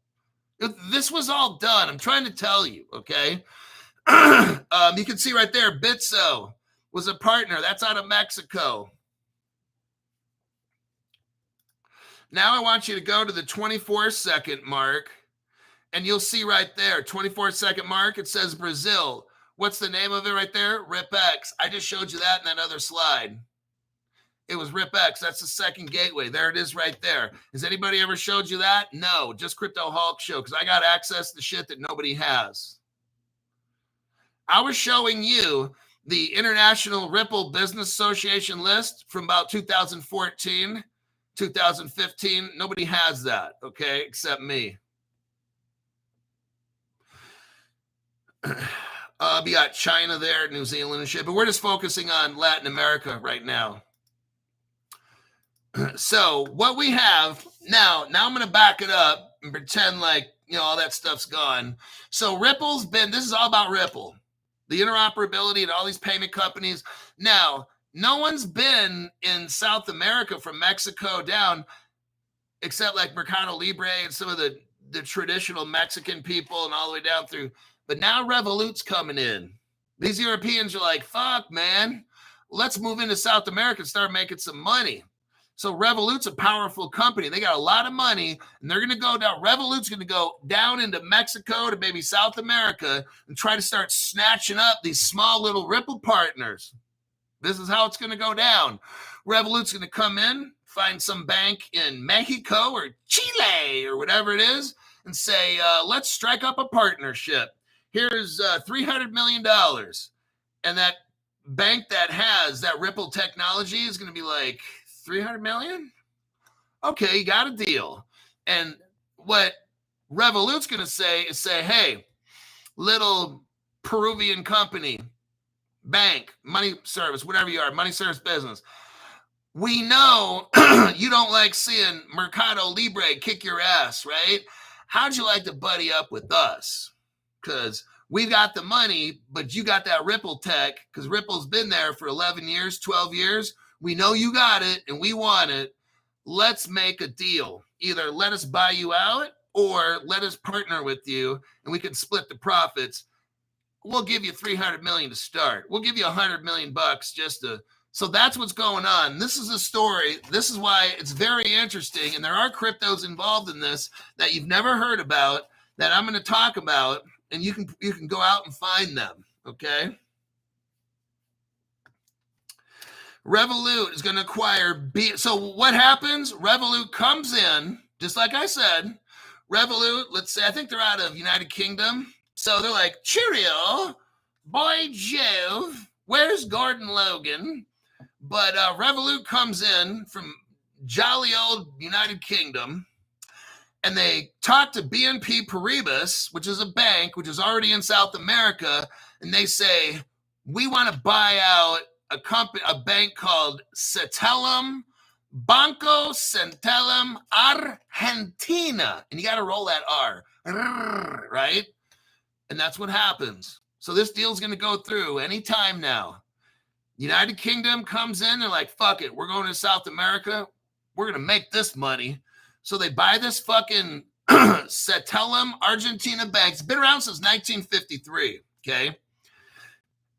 This was all done. I'm trying to tell you, okay? You can see right there, Bitso was a partner. That's out of Mexico. Now I want you to go to the 24 second mark, and you'll see right there, 24 second mark, it says Brazil. What's the name of it right there? RipX. I just showed you that in that other slide. It was RipX. That's the second gateway. There it is right there. Has anybody ever showed you that? No, just Crypto Hulk show, because I got access to shit that nobody has. I was showing you the International Ripple Business Association list from about 2014, 2015. Nobody has that, okay, except me. We got China there, New Zealand and shit, but we're just focusing on Latin America right now. So what we have now I'm going to back it up and pretend like, all that stuff's gone. So Ripple's this is all about Ripple, the interoperability and all these payment companies. Now, no one's been in South America from Mexico down, except like Mercado Libre and some of the traditional Mexican people and all the way down through. But now Revolut's coming in. These Europeans are like, fuck, man, let's move into South America and start making some money. So Revolut's a powerful company. They got a lot of money, and they're going to go down. Revolut's going to go down into Mexico to maybe South America and try to start snatching up these small little Ripple partners. This is how it's going to go down. Revolut's going to come in, find some bank in Mexico or Chile or whatever it is, and say, let's strike up a partnership. Here's $300 million. And that bank that has that Ripple technology is going to be like, 300 million? Okay, you got a deal. And what Revolut's going to say is hey, little Peruvian company, bank, money service, whatever you are, money service business. We know you don't like seeing Mercado Libre kick your ass, right? How'd you like to buddy up with us? Because we got the money, but you got that Ripple tech, because Ripple's been there for 11 years, 12 years. We know you got it and we want it. Let's make a deal. Either let us buy you out or let us partner with you and we can split the profits. We'll give you 300 million to start. We'll give you 100 million bucks so that's what's going on. This is a story. This is why it's very interesting. And there are cryptos involved in this that you've never heard about that I'm going to talk about, and you can go out and find them. Okay. Revolut is going to acquire so what happens? Revolut comes in, just like I said. Revolut, let's say, I think they're out of United Kingdom. So they're like, cheerio, boy Jove, where's Gordon Logan? But Revolut comes in from jolly old United Kingdom, and they talk to BNP Paribas, which is a bank, which is already in South America, and they say, we want to buy out a bank called Cetelem, Banco Cetelem Argentina. And you got to roll that R, right? And that's what happens. So this deal's going to go through anytime now. United Kingdom comes in, they're like, fuck it, we're going to South America. We're going to make this money. So they buy this fucking Cetelem Argentina bank. It's been around since 1953, okay?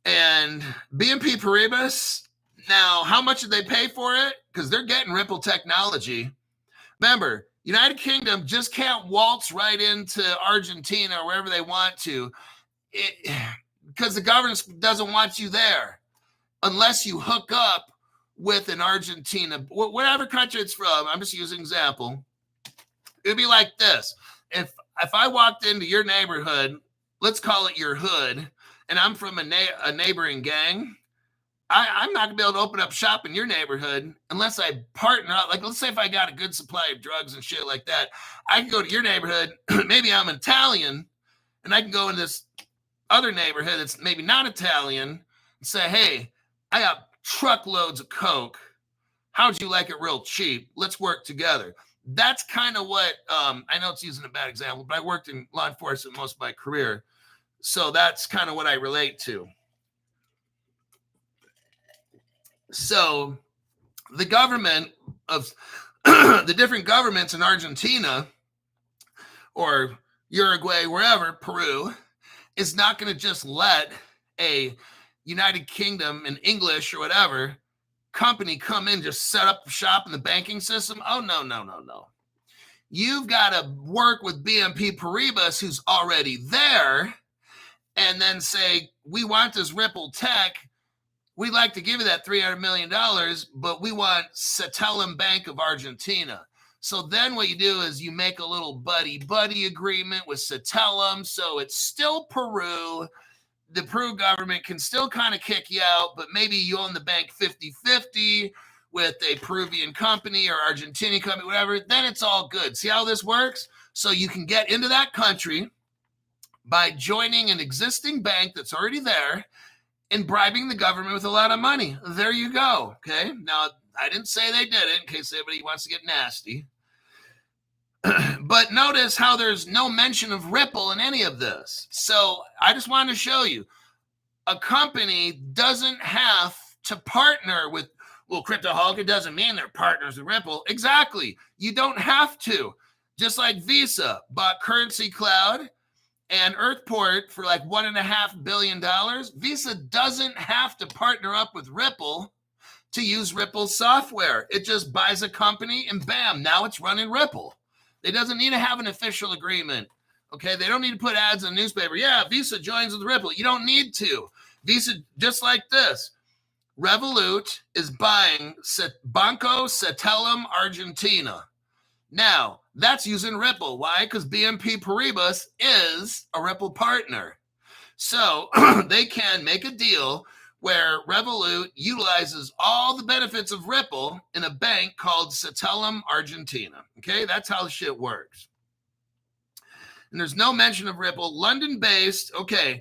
And BNP Paribas, now, how much did they pay for it? Because they're getting Ripple technology. Remember, United Kingdom just can't waltz right into Argentina or wherever they want to because the government doesn't want you there unless you hook up with an Argentina, whatever country it's from. I'm just using an example. It'd be like this. If I walked into your neighborhood, let's call it your hood, and I'm from a neighboring gang, I'm not going to be able to open up shop in your neighborhood unless I partner up. Like, let's say if I got a good supply of drugs and shit like that, I can go to your neighborhood. Maybe I'm Italian, and I can go in this other neighborhood that's maybe not Italian and say, hey, I got truckloads of coke. How'd you like it real cheap? Let's work together. That's kind of what, I know it's using a bad example, but I worked in law enforcement most of my career. So that's kind of what I relate to. So the government of the different governments in Argentina or Uruguay, wherever, Peru, is not going to just let a United Kingdom in English or whatever company come in, just set up shop in the banking system. Oh, no. You've got to work with BNP Paribas, who's already there, and then say, we want this Ripple tech. We'd like to give you that $300 million, but we want Cetelem Bank of Argentina. So then what you do is you make a little buddy agreement with Cetelem. So it's still Peru. the Peru government can still kind of kick you out, but maybe you own the bank 50-50 with a Peruvian company or Argentinian company, whatever, then it's all good. See how this works? So you can get into that country by joining an existing bank that's already there and bribing the government with a lot of money. There you go, okay? Now, I didn't say they did it in case anybody wants to get nasty. But notice how there's no mention of Ripple in any of this. So I just wanted to show you, a company doesn't have to partner with, well, CryptoHolic doesn't mean they're partners with Ripple. Exactly. You don't have to. Just like Visa bought Currency Cloud and Earthport for like $1.5 billion, Visa doesn't have to partner up with Ripple to use Ripple software. It just buys a company and bam, now it's running Ripple. It doesn't need to have an official agreement. Okay, they don't need to put ads in the newspaper. Yeah, Visa joins with Ripple. You don't need to. Visa, just like this. Revolut is buying Banco Satellum Argentina. Now, that's using Ripple. Why? Because BNP Paribas is a Ripple partner. So they can make a deal where Revolut utilizes all the benefits of Ripple in a bank called Satellum Argentina. Okay, that's how the shit works. And there's no mention of Ripple. London-based, okay,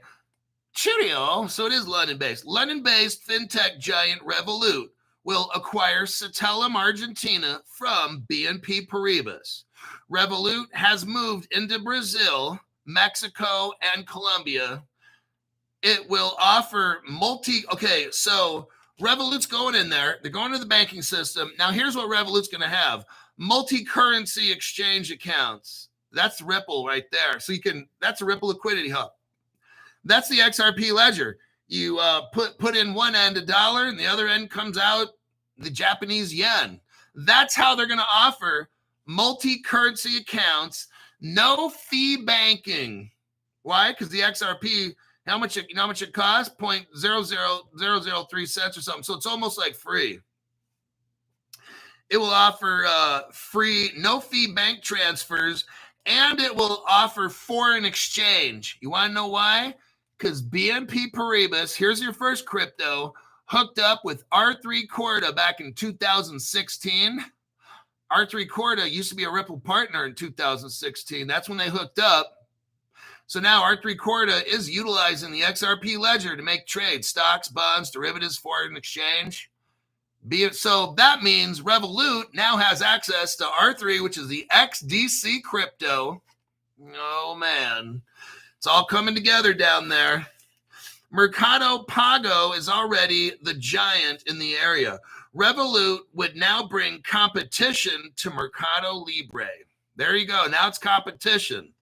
cheerio, so it is London-based. London-based fintech giant Revolut will acquire Satellum Argentina from BNP Paribas. Revolut has moved into Brazil, Mexico, and Colombia. It will offer okay, so Revolut's going in there. They're going to the banking system. Now, here's what Revolut's going to have. Multi-currency exchange accounts. That's Ripple right there. So that's a Ripple liquidity hub. That's the XRP ledger. You put in one end $1 and the other end comes out the Japanese yen. That's how they're going to offer multi-currency accounts, no fee banking. Why? Because the XRP, how much it costs? 0.00003 cents or something. So it's almost like free. It will offer free, no fee bank transfers, and it will offer foreign exchange. You want to know why? Because BNP Paribas, here's your first crypto, hooked up with R3 Corda back in 2016. R3 Corda used to be a Ripple partner in 2016. That's when they hooked up. So now R3 Corda is utilizing the XRP ledger to make trades, stocks, bonds, derivatives, foreign exchange. So that means Revolut now has access to R3, which is the XDC crypto. Oh, man. It's all coming together down there. Mercado Pago is already the giant in the area. Revolut would now bring competition to Mercado Libre. There you go. Now it's competition.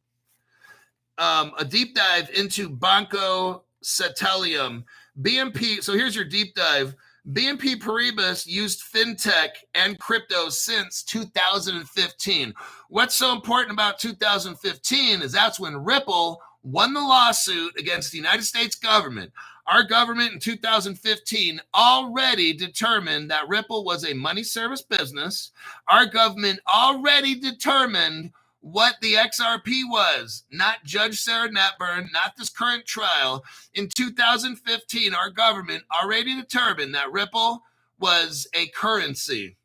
A deep dive into Banco Satellum. BNP, so here's your deep dive. BNP Paribas used fintech and crypto since 2015. What's so important about 2015 is that's when Ripple won the lawsuit against the United States government. Our government in 2015 already determined that Ripple was a money service business. Our government already determined what the XRP was, not Judge Sarah Netburn, not this current trial. In 2015, our government already determined that Ripple was a currency,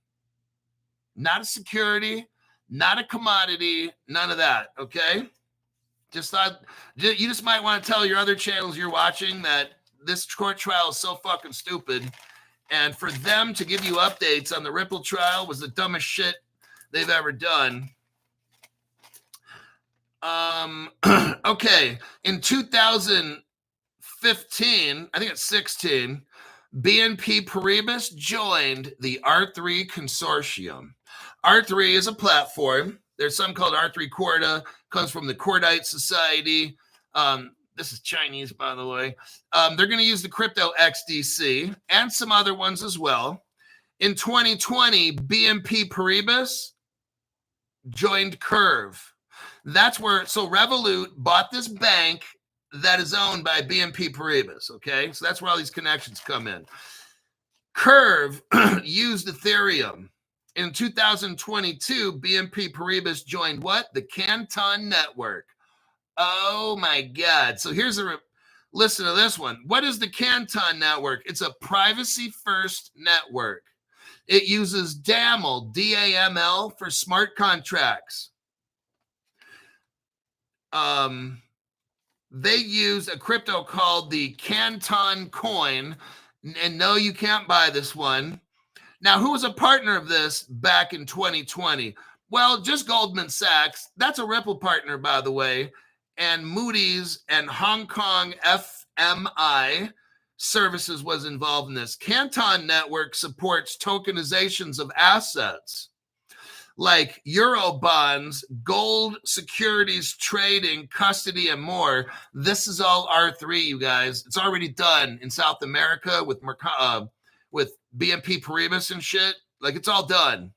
not a security, not a commodity, none of that, okay? Just thought, you just might want to tell your other channels you're watching that this court trial is so fucking stupid. And for them to give you updates on the Ripple trial was the dumbest shit they've ever done. Okay, in 2015, I think it's 16, BNP Paribas joined the R3 consortium. R3 is a platform. There's some called R3 Corda, comes from the Cordite Society. This is Chinese, by the way. They're going to use the crypto XDC and some other ones as well. In 2020, BNP Paribas joined Curve. That's where, so Revolut bought this bank that is owned by BNP Paribas, okay? So that's where all these connections come in. Curve used Ethereum. In 2022, BNP Paribas joined what? The Canton Network. Oh my God. So here's Listen to this one. What is the Canton network? It's a privacy-first network. It uses DAML, D-A-M-L, for smart contracts. They use a crypto called the Canton coin, and no, you can't buy this one. Now, who was a partner of this back in 2020? Well, just Goldman Sachs. That's a Ripple partner, by the way. And Moody's and Hong Kong FMI Services was involved in this. Canton Network supports tokenizations of assets like Euro bonds, gold securities trading, custody, and more. This is all R3, you guys. It's already done in South America with BNP Paribas and shit. Like, it's all done.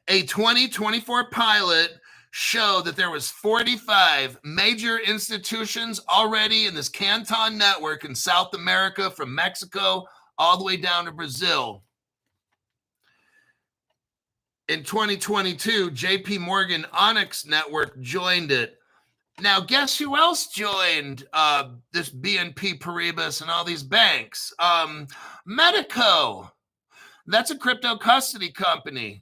A 2024 pilot showed that there was 45 major institutions already in this Canton network in South America, from Mexico all the way down to Brazil. In 2022, JP Morgan Onyx Network joined it. Now, guess who else joined this BNP Paribas and all these banks? Medico. That's a crypto custody company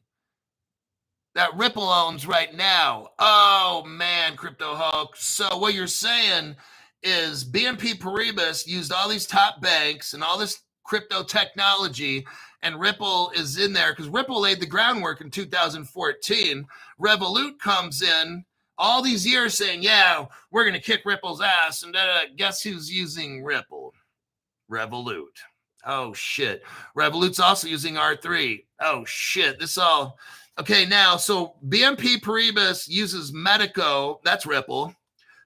that Ripple owns right now. Oh, man, Crypto Hulk. So what you're saying is BNP Paribas used all these top banks and all this crypto technology, and Ripple is in there because Ripple laid the groundwork in 2014. Revolut comes in all these years saying, yeah, we're going to kick Ripple's ass. And guess who's using Ripple? Revolut. Oh, shit. Revolut's also using R3. Oh, shit. This all... Okay, now, so BNP Paribas uses Medico, that's Ripple,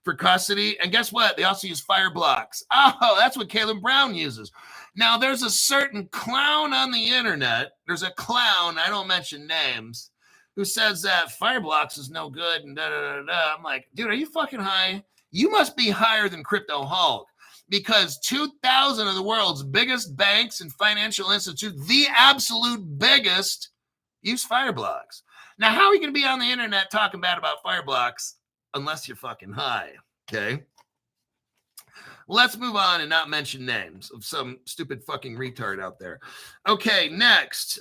for custody. And guess what? They also use Fireblocks. Oh, that's what Caleb Brown uses. Now, there's a certain clown on the internet. There's a clown, I don't mention names, who says that Fireblocks is no good and da-da-da-da. I'm like, dude, are you fucking high? You must be higher than Crypto Hulk, because 2,000 of the world's biggest banks and financial institutes, the absolute biggest, use Fireblocks. Now, how are you going to be on the internet talking bad about Fireblocks unless you're fucking high? Okay. Let's move on and not mention names of some stupid fucking retard out there. Okay, next,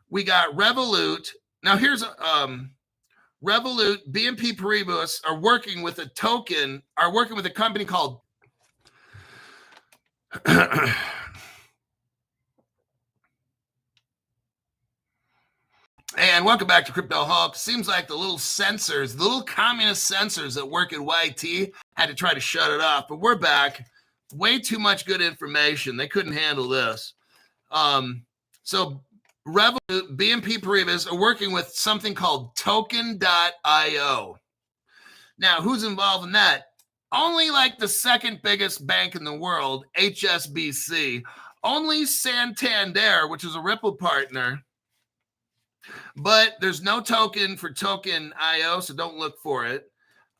we got Revolut. Now, here's Revolut, BNP Paribas are working with a company called And welcome back to Crypto Hulk. Seems like the little censors, the little communist censors that work at YT had to try to shut it off. But we're back. Way too much good information. They couldn't handle this. So Revolut, BNP Paribas are working with something called Token.io. Now, who's involved in that? Only like the second biggest bank in the world, HSBC. Only Santander, which is a Ripple partner. But there's no token for Token.io, so don't look for it.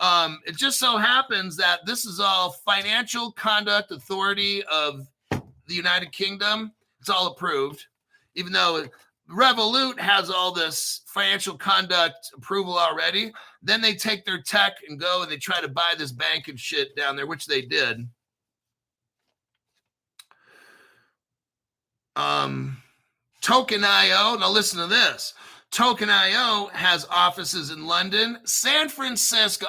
It just so happens that this is all Financial Conduct Authority of the United Kingdom. It's all approved, even though Revolut has all this financial conduct approval already. Then they take their tech and go and they try to buy this bank and shit down there, which they did. Token.io, now listen to this. Token.io has offices in London, San Francisco,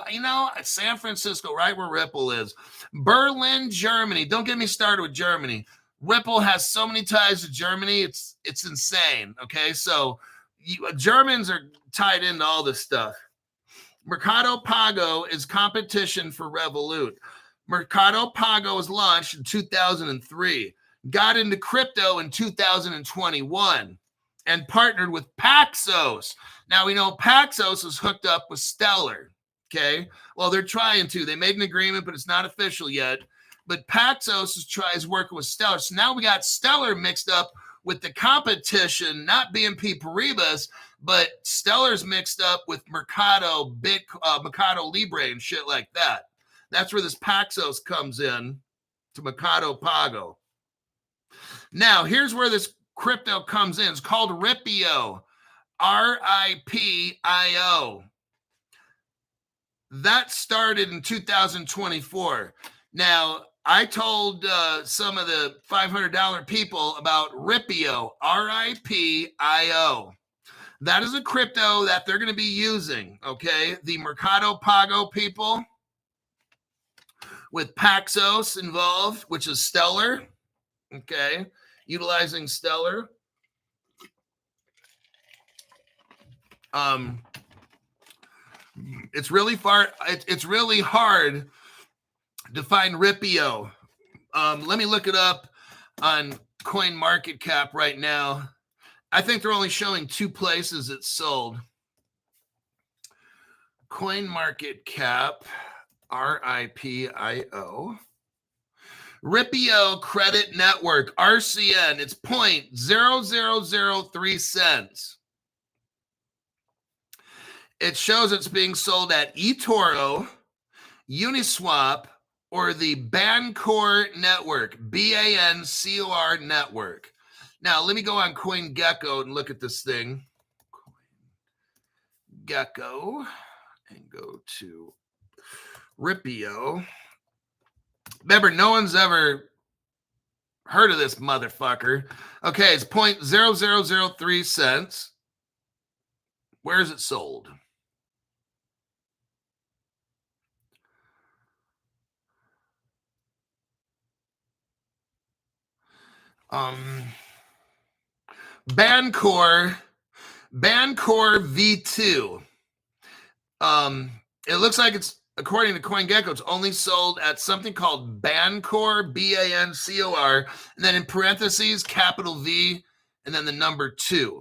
San Francisco, right where Ripple is. Berlin, Germany. Don't get me started with Germany. Ripple has so many ties to Germany, it's insane, okay? So Germans are tied into all this stuff. Mercado Pago is competition for Revolut. Mercado Pago was launched in 2003. Got into crypto in 2021 and partnered with Paxos. Now, we know Paxos is hooked up with Stellar, okay? Well, they're trying to. They made an agreement, but it's not official yet. But Paxos is working with Stellar. So now we got Stellar mixed up with the competition, not BNP Paribas, but Stellar's mixed up with Mercado Libre and shit like that. That's where this Paxos comes in to Mercado Pago. Now, here's where this crypto comes in. It's called Ripio, R-I-P-I-O. that started in 2024. Now, I told some of the $500 people about Ripio, R-I-P-I-O. That is a crypto that they're going to be using, okay? The Mercado Pago people with Paxos involved, which is Stellar, okay? Utilizing Stellar. It's really hard to find Ripio. Let me look it up on CoinMarketCap right now. I think they're only showing 2 places it's sold. CoinMarketCap, R-I-P-I-O. Ripio Credit Network, RCN, it's 0.0003 cents. It shows it's being sold at eToro, Uniswap, or the Bancor Network, B-A-N-C-O-R Network. Now, let me go on CoinGecko and look at this thing. CoinGecko, and go to Ripio. Remember, no one's ever heard of this motherfucker. Okay, it's 0.0003 cents. Where is it sold? Bancor V2. It looks like it's, according to CoinGecko, it's only sold at something called Bancor, B-A-N-C-O-R, and then in parentheses, capital V, and then the number 2.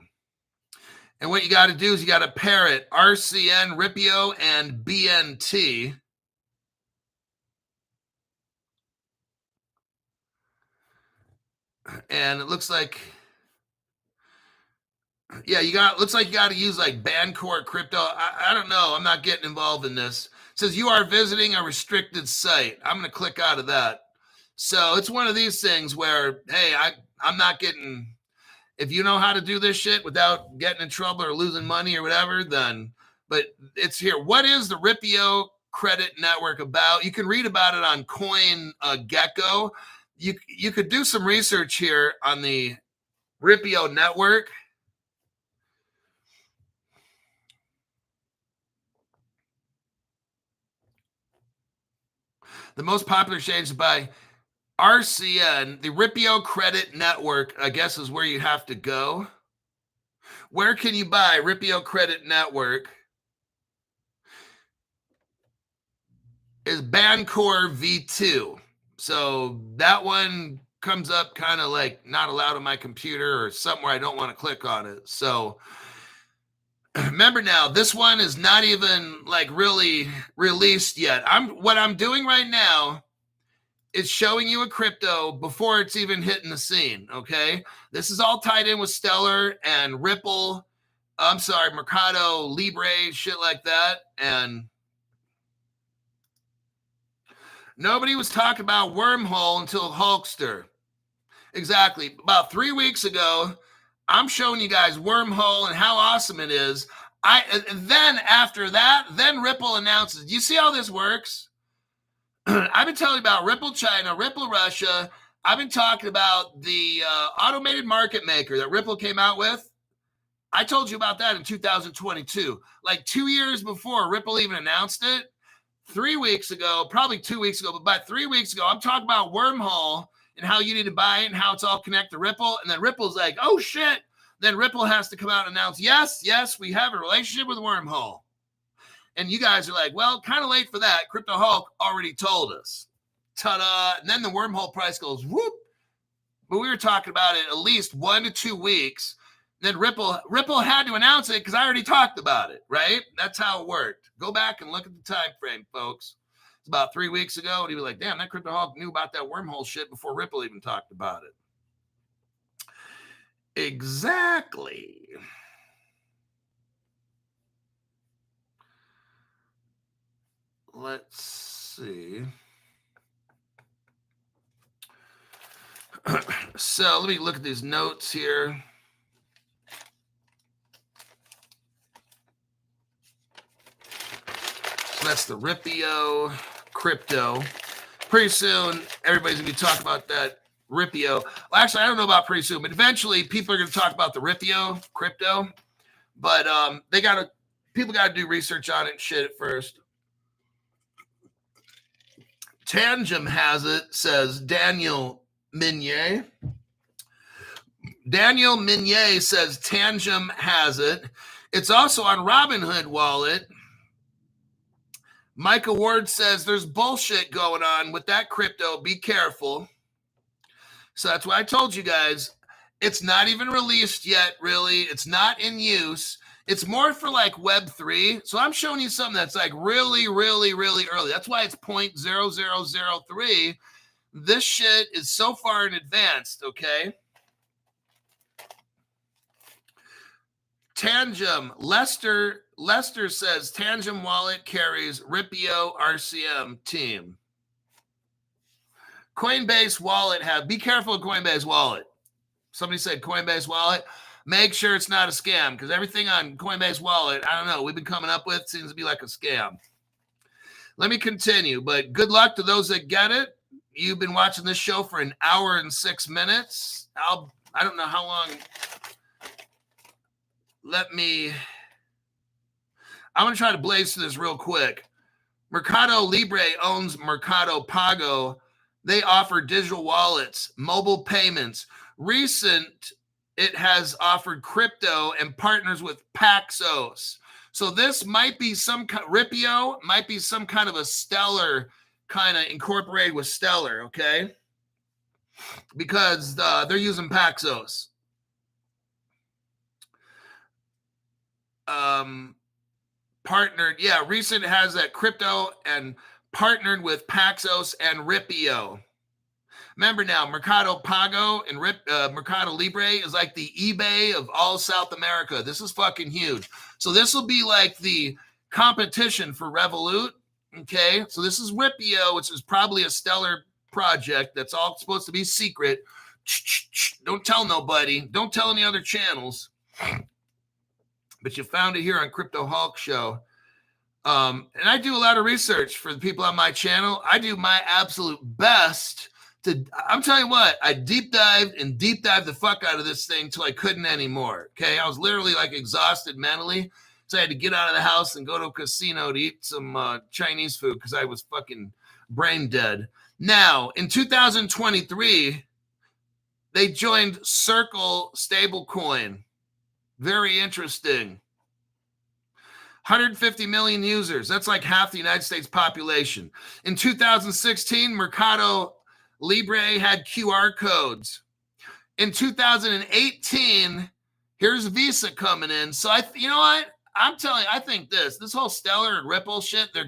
And what you got to do is you got to pair it, RCN, Ripio, and BNT. And it looks like, yeah, looks like you got to use like Bancor crypto. I don't know. I'm not getting involved in this. It says you are visiting a restricted site. I'm going to click out of that. So it's one of these things where, hey, I'm not getting, if you know how to do this shit without getting in trouble or losing money or whatever, then, but it's here. What is the Ripio Credit Network about? You can read about it on CoinGecko. You could do some research here on the Ripio network. The most popular exchange by RCN, the Ripio Credit Network, I guess is where you have to go. Where can you buy Ripio Credit Network? Is Bancor V2. So that one comes up kind of like not allowed on my computer or somewhere I don't want to click on it. So remember now, this one is not even like really released yet. What I'm doing right now is showing you a crypto before it's even hitting the scene, okay? This is all tied in with Stellar and Ripple. I'm sorry, Mercado Libre, shit like that. And nobody was talking about Wormhole until Hulkster. Exactly. About 3 weeks ago, I'm showing you guys Wormhole and how awesome it is. Then after that, then Ripple announces, do you see how this works? I've been telling you about Ripple China, Ripple Russia. I've been talking about the automated market maker that Ripple came out with. I told you about that in 2022, like 2 years before Ripple even announced it. 3 weeks ago, probably 2 weeks ago, but about 3 weeks ago, I'm talking about Wormhole and how you need to buy it and how it's all connected to Ripple. And then Ripple's like, oh shit. Then Ripple has to come out and announce, yes, we have a relationship with Wormhole. And you guys are like, well, kind of late for that. Crypto Hulk already told us. Ta-da. And then the Wormhole price goes whoop. But we were talking about it at least 1 to 2 weeks. Then Ripple had to announce it because I already talked about it, right? That's how it worked. Go back and look at the time frame, folks. It's about 3 weeks ago, and he was like, damn, that Crypto Hulk knew about that Wormhole shit before Ripple even talked about it. Exactly. Let's see. So let me look at these notes here. So that's the Ripio crypto. Pretty soon, everybody's going to be talking about that Ripio. Well, actually, I don't know about pretty soon, but eventually people are going to talk about the Ripio crypto. But people got to do research on it and shit at first. Tangem has it, says Daniel Minier. Daniel Minier says Tangem has it. It's also on Robinhood Wallet. Micah Ward says there's bullshit going on with that crypto. Be careful. So that's why I told you guys, it's not even released yet, really. It's not in use. It's more for like Web3. So I'm showing you something that's like really, really, really early. That's why it's 0.0003. This shit is so far in advance, okay? Tangem, Lester says Tangem wallet carries Ripio RCM team. Coinbase wallet be careful of Coinbase wallet. Somebody said Coinbase wallet. Make sure it's not a scam, because everything on Coinbase wallet, I don't know, we've been coming up with seems to be like a scam. Let me continue, but good luck to those that get it. You've been watching this show for an hour and 6 minutes. I don't know how long. I'm going to try to blaze through this real quick. Mercado Libre owns Mercado Pago. They offer digital wallets, mobile payments. It has offered crypto and partners with Paxos. So this might be Ripio might be some kind of a Stellar kind of incorporated with Stellar, okay? Because they're using Paxos. Recent has that crypto and partnered with Paxos and Ripio. Remember now, Mercado Pago and Mercado Libre is like the eBay of all South America. This is fucking huge. So this will be like the competition for Revolut, okay? So this is Ripio, which is probably a Stellar project that's all supposed to be secret. Don't tell nobody. Don't tell any other channels. But you found it here on Crypto Hulk Show. And I do a lot of research for the people on my channel. I do my absolute best I'm telling you what, I deep dived the fuck out of this thing till I couldn't anymore. Okay. I was literally like exhausted mentally. So I had to get out of the house and go to a casino to eat some Chinese food because I was fucking brain dead. Now, in 2023, they joined Circle stablecoin. Very interesting. 150 million users. That's like half the United States population. In 2016, Mercado Libre had QR codes. In 2018, here's Visa coming in. So you know what? I'm telling you, I think this whole Stellar and Ripple shit, they're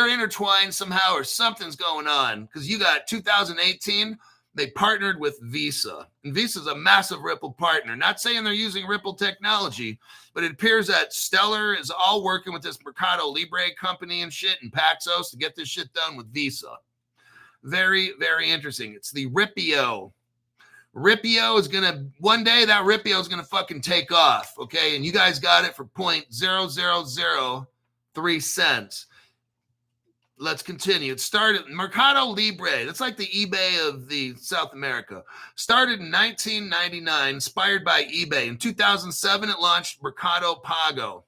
intertwined somehow, or something's going on. Because you got 2018, they partnered with Visa. And Visa's a massive Ripple partner. Not saying they're using Ripple technology, but it appears that Stellar is all working with this Mercado Libre company and shit and Paxos to get this shit done with Visa. Very, very interesting. It's the Ripio. Ripio is one day that Ripio is going to fucking take off, okay? And you guys got it for 0.0003 cents. Let's continue. It started Mercado Libre. That's like the eBay of the South America. Started in 1999, inspired by eBay. In 2007, it launched Mercado Pago.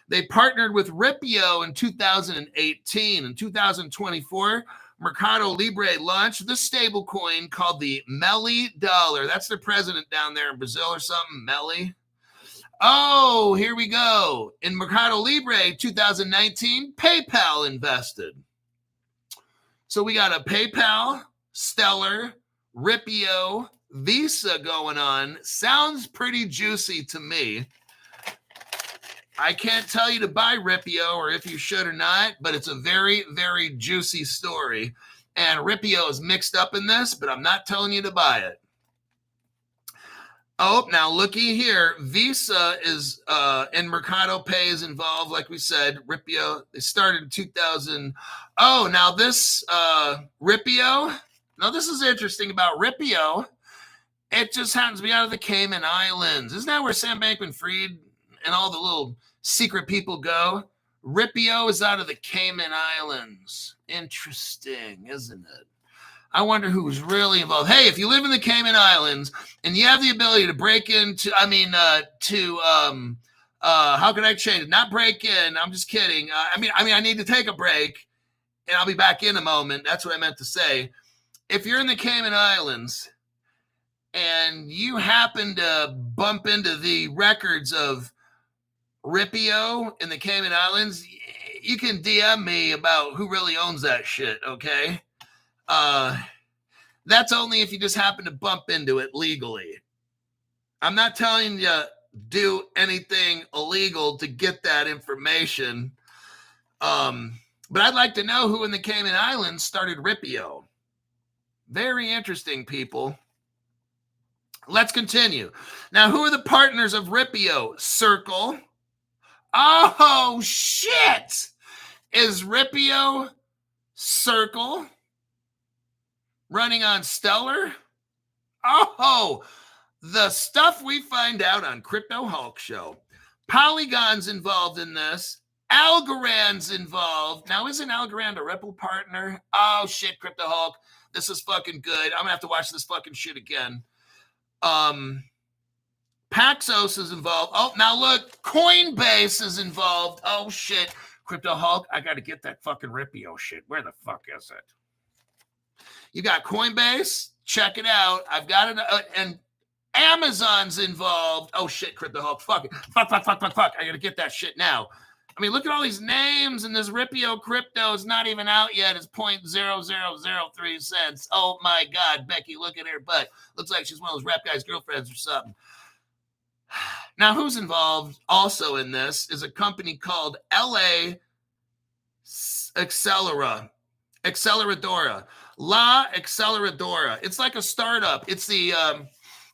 They partnered with Ripio in 2018. In 2024, Mercado Libre launched the stablecoin called the Meli Dollar. That's their president down there in Brazil or something, Meli. Oh, here we go. In Mercado Libre 2019, PayPal invested. So we got a PayPal, Stellar, Ripio, Visa going on. Sounds pretty juicy to me. I can't tell you to buy Ripio or if you should or not, but it's a very, very juicy story. And Ripio is mixed up in this, but I'm not telling you to buy it. Oh, now looky here. Visa is and Mercado Pay is involved, like we said. Ripio, they started in 2000. Oh, now this Ripio. Now this is interesting about Ripio. It just happens to be out of the Cayman Islands. Isn't that where Sam Bankman-Fried and all the little secret people go? Ripio is out of the Cayman Islands. Interesting, isn't it? I wonder who's really involved. Hey, if you live in the Cayman Islands and you have the ability to break into, how can I change it? Not break in. I'm just kidding. I need to take a break and I'll be back in a moment. That's what I meant to say. If you're in the Cayman Islands and you happen to bump into the records of Ripio in the Cayman Islands, you can DM me about who really owns that shit, okay? That's only if you just happen to bump into it legally. I'm not telling you do anything illegal to get that information. But I'd like to know who in the Cayman Islands started Ripio. Very interesting, people. Let's continue. Now, who are the partners of Ripio? Circle. Oh, shit. Is Ripio Circle running on Stellar? Oh, the stuff we find out on Crypto Hulk Show. Polygon's involved in this. Algorand's involved. Now, isn't Algorand a Ripple partner? Oh, shit, Crypto Hulk. This is fucking good. I'm going to have to watch this fucking shit again. Paxos is involved. Oh, now look, Coinbase is involved. Oh, shit. Crypto Hulk, I got to get that fucking Ripio shit. Where the fuck is it? You got Coinbase. Check it out. I've got it. And Amazon's involved. Oh, shit, Crypto Hulk. Fuck it. Fuck. I got to get that shit now. I mean, look at all these names, and this Ripio crypto is not even out yet. It's 0.0003 cents. Oh, my God. Becky, look at her butt. Looks like she's one of those rap guys' girlfriends or something. Now, who's involved also in this is a company called LA Acceleradora. La Acceleradora. It's like a startup. It's a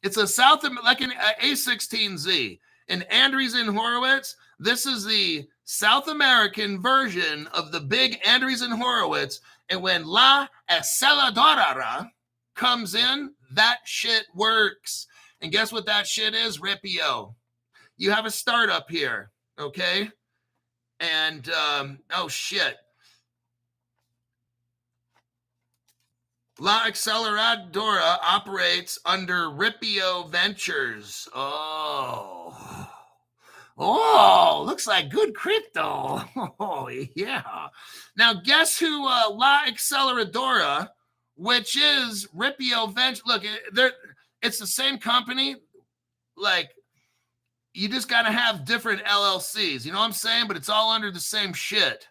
like an A16Z. And Andreessen Horowitz, this is the South American version of the big Andreessen Horowitz. And when La Acceleradora comes in, that shit works. And guess what that shit is? Ripio. You have a startup here, okay? And, oh, shit. La Acceleradora operates under Ripio Ventures. Oh, looks like good crypto. Oh, yeah. Now, guess who La Acceleradora, which is Ripio Ventures. Look, it's the same company. Like, you just got to have different LLCs. You know what I'm saying? But it's all under the same shit.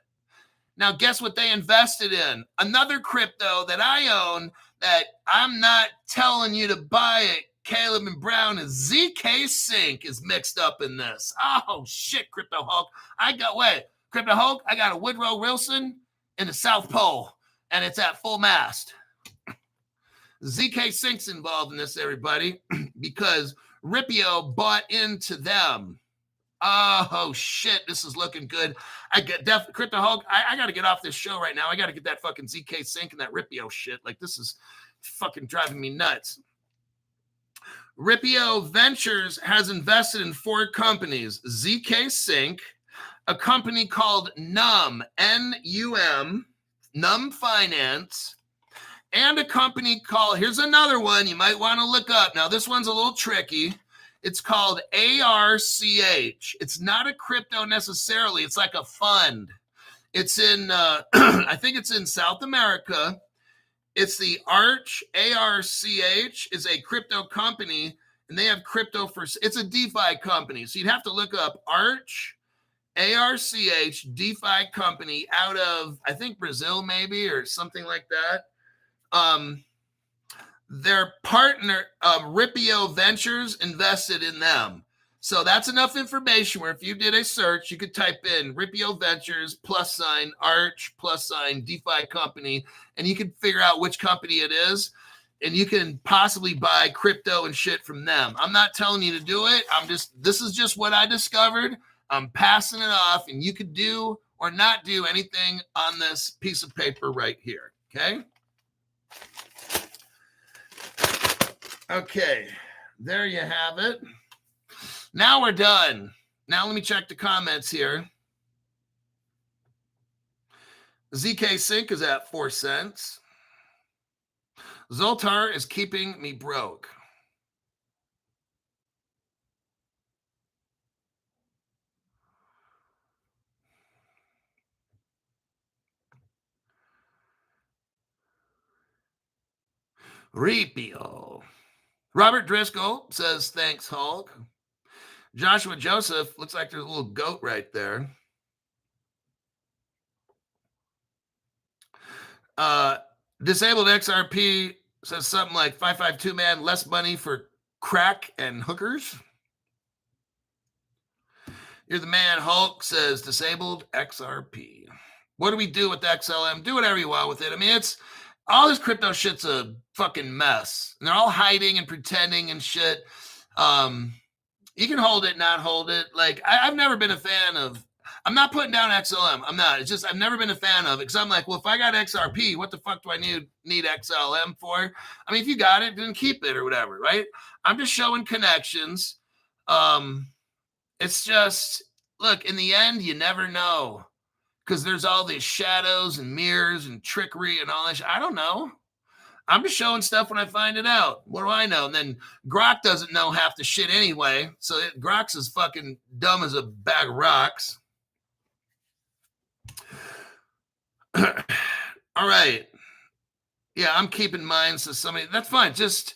Now, guess what they invested in? Another crypto that I own that I'm not telling you to buy it. Caleb and Brown and ZK Sync is mixed up in this. Oh, shit, Crypto Hulk. Crypto Hulk, I got a Woodrow Wilson in the South Pole, and it's at full mast. ZK Sync's involved in this, everybody, because Ripio bought into them. Oh, shit, this is looking good. Crypto Hulk, I got to get off this show right now. I got to get that fucking ZK Sync and that Ripio shit. Like, this is fucking driving me nuts. Ripio Ventures has invested in 4 companies. ZK Sync, a company called NUM, N-U-M, NUM Finance, and a company called, here's another one you might want to look up. Now, this one's a little tricky. It's called ARCH. It's not a crypto necessarily. It's like a fund. It's in, I think it's in South America. It's the ARCH, ARCH is a crypto company, and they have crypto it's a DeFi company. So you'd have to look up ARCH, ARCH, DeFi company out of, I think, Brazil maybe, or something like that. Their partner, Ripio Ventures, invested in them. So that's enough information where if you did a search, you could type in Ripio Ventures +, Arch +, DeFi company, and you can figure out which company it is, and you can possibly buy crypto and shit from them. I'm not telling you to do it. This is just what I discovered. I'm passing it off, and you could do or not do anything on this piece of paper right here, okay? Okay, there you have it. Now we're done. Now let me check the comments here. ZK Sync is at 4 cents. Zoltar is keeping me broke. Repeal. Robert Driscoll says, thanks, Hulk. Joshua Joseph, looks like there's a little goat right there. Disabled XRP says something like 552 man, less money for crack and hookers. You're the man. Hulk says disabled XRP. What do we do with XLM? Do whatever you want with it. I mean, it's all this crypto shit's a fucking mess. And they're all hiding and pretending and shit. You can hold it, not hold it. Like, I've never been a fan of, I'm not putting down XLM. I'm not. It's just, I've never been a fan of it because I'm like, well, if I got XRP, what the fuck do I need XLM for? I mean, if you got it, then keep it or whatever, right? I'm just showing connections. It's just, look, in the end, you never know because there's all these shadows and mirrors and trickery and all that. I don't know. I'm just showing stuff when I find it out. What do I know? And then Grok doesn't know half the shit anyway. So Grok's as fucking dumb as a bag of rocks. All right. Yeah, I'm keeping mine. So somebody, that's fine. Just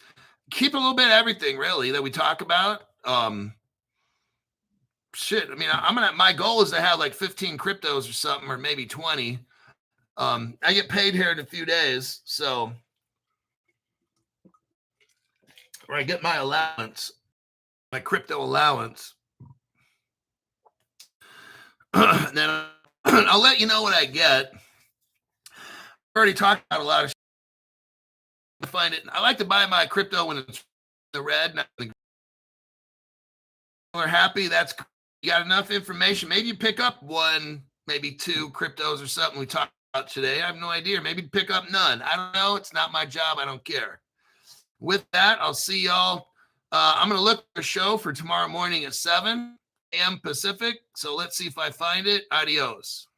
keep a little bit of everything, really, that we talk about. Shit. I mean, my goal is to have like 15 cryptos or something, or maybe 20. I get paid here in a few days. So, or I get my allowance, my crypto allowance. And then I'll let you know what I get. I already talked about a lot of shit. To find it. I like to buy my crypto when it's the red. We're happy. That's, you got enough information. Maybe you pick up one, maybe two cryptos or something we talked about today. I have no idea. Maybe pick up none. I don't know. It's not my job. I don't care. With that, I'll see y'all. I'm going to look for a show for tomorrow morning at 7 a.m. Pacific. So let's see if I find it. Adios.